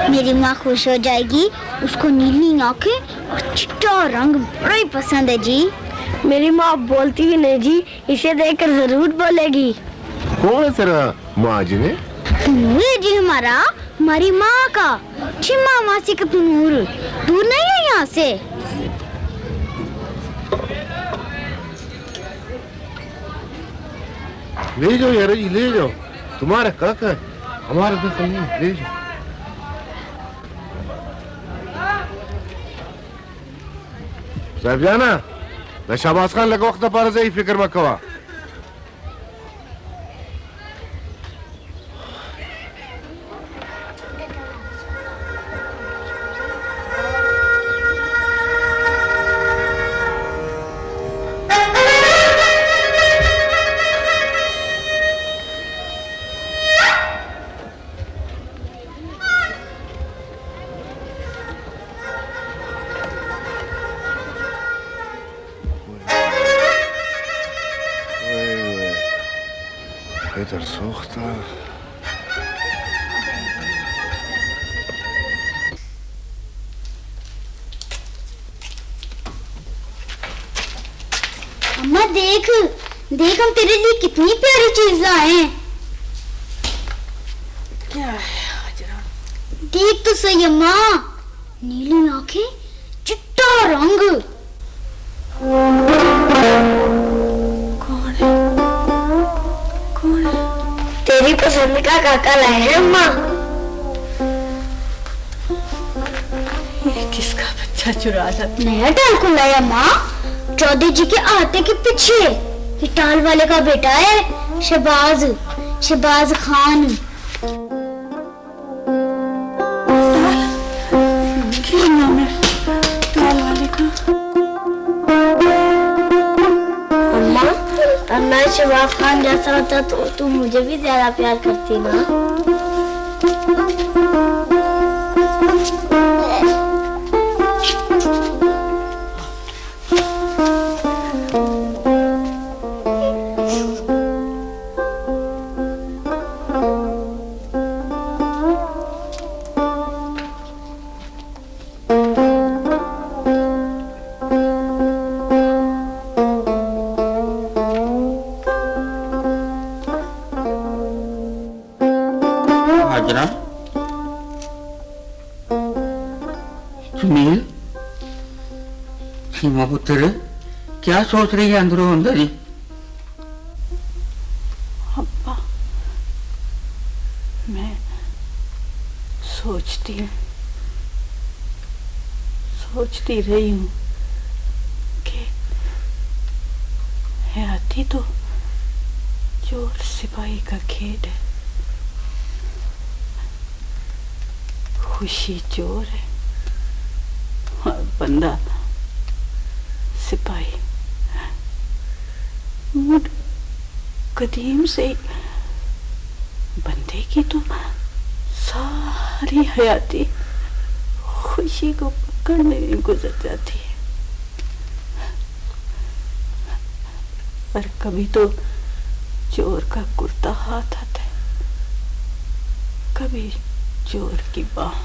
Speaker 12: मेरी माँ खुश हो जाएगी, उसको नीली आंखें और चिट्टा रंग बड़ा ही पसंद है जी।
Speaker 17: मेरी माँ बोलती भी नहीं जी, इसे देखकर जरूर बोलेगी।
Speaker 5: कौन है तेरा माँ जी ने?
Speaker 12: तनूर जी हमारी माँ का छिमा मासी का तनूर दूर नहीं है यहाँ से।
Speaker 5: ले जाओ यार जी, ले जाओ। तुम्हारा काका है, हमारा तो नहीं, ले जाओ। साहब जाना, मैं शाबाज खान लगा वक्त पर से ही फिक्र मत कवा। इधर सोखता।
Speaker 12: अम्मा देख देख, हम तेरे लिए कितनी प्यारी चीज लाए हैं।
Speaker 2: क्या है हाजरा?
Speaker 12: देख तो सही अम्मा, नीली आंखें, चिट्टा रंग।
Speaker 17: तेरी पसंद का काका लाए हैं अम्मा।
Speaker 2: ये किसका बच्चा चुरा जाता?
Speaker 12: नया टाल को लाया माँ, चौधरी जी के आते के पीछे। ये टाल वाले का बेटा है, शहबाज खान।
Speaker 2: क्या नाम है टाल वाले का?
Speaker 17: अम्मा, अब मैं शहबाज खान जैसा होता तो तुम मुझे भी ज्यादा प्यार करती ना।
Speaker 3: हाजरा, सुनील, सीमा पुत्र, क्या सोच रही है अंदरों अंदर ही?
Speaker 2: अब्बा, मैं सोचती रही हूँ कि हयाती तो चोर सिपाही का खेल है, खुशी चोर है और बंदा सिपाही। कदीम से बंदे की तो सारी हयाती खुशी को पकड़ने में गुजर जाती है, पर कभी तो चोर का कुर्ता हाथ आता है, कभी चोर की बाह।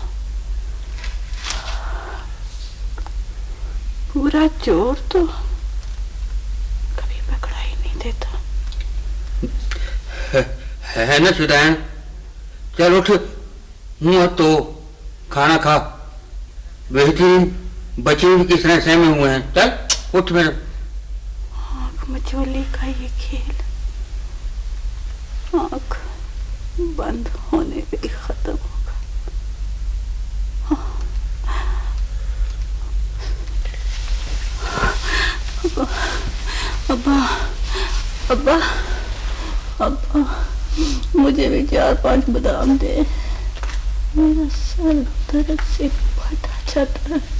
Speaker 2: पूरा चोर तो कभी पकड़ा ही नहीं देता।
Speaker 3: है ना सुदान? चल उठ, मुंह तो खाना खा। बेहतरीन बचे हुए किस तरह सहमे हुए हैं। चल उठ मेरे।
Speaker 2: आँख मचोली का ये खेल आँख बंद होने पे खत्म होगा। अब्बा, अब्बा, अब्बा, मुझे भी 4-5 बादाम दे, मेरा सर दर्द से
Speaker 17: बहुत अच्छा था।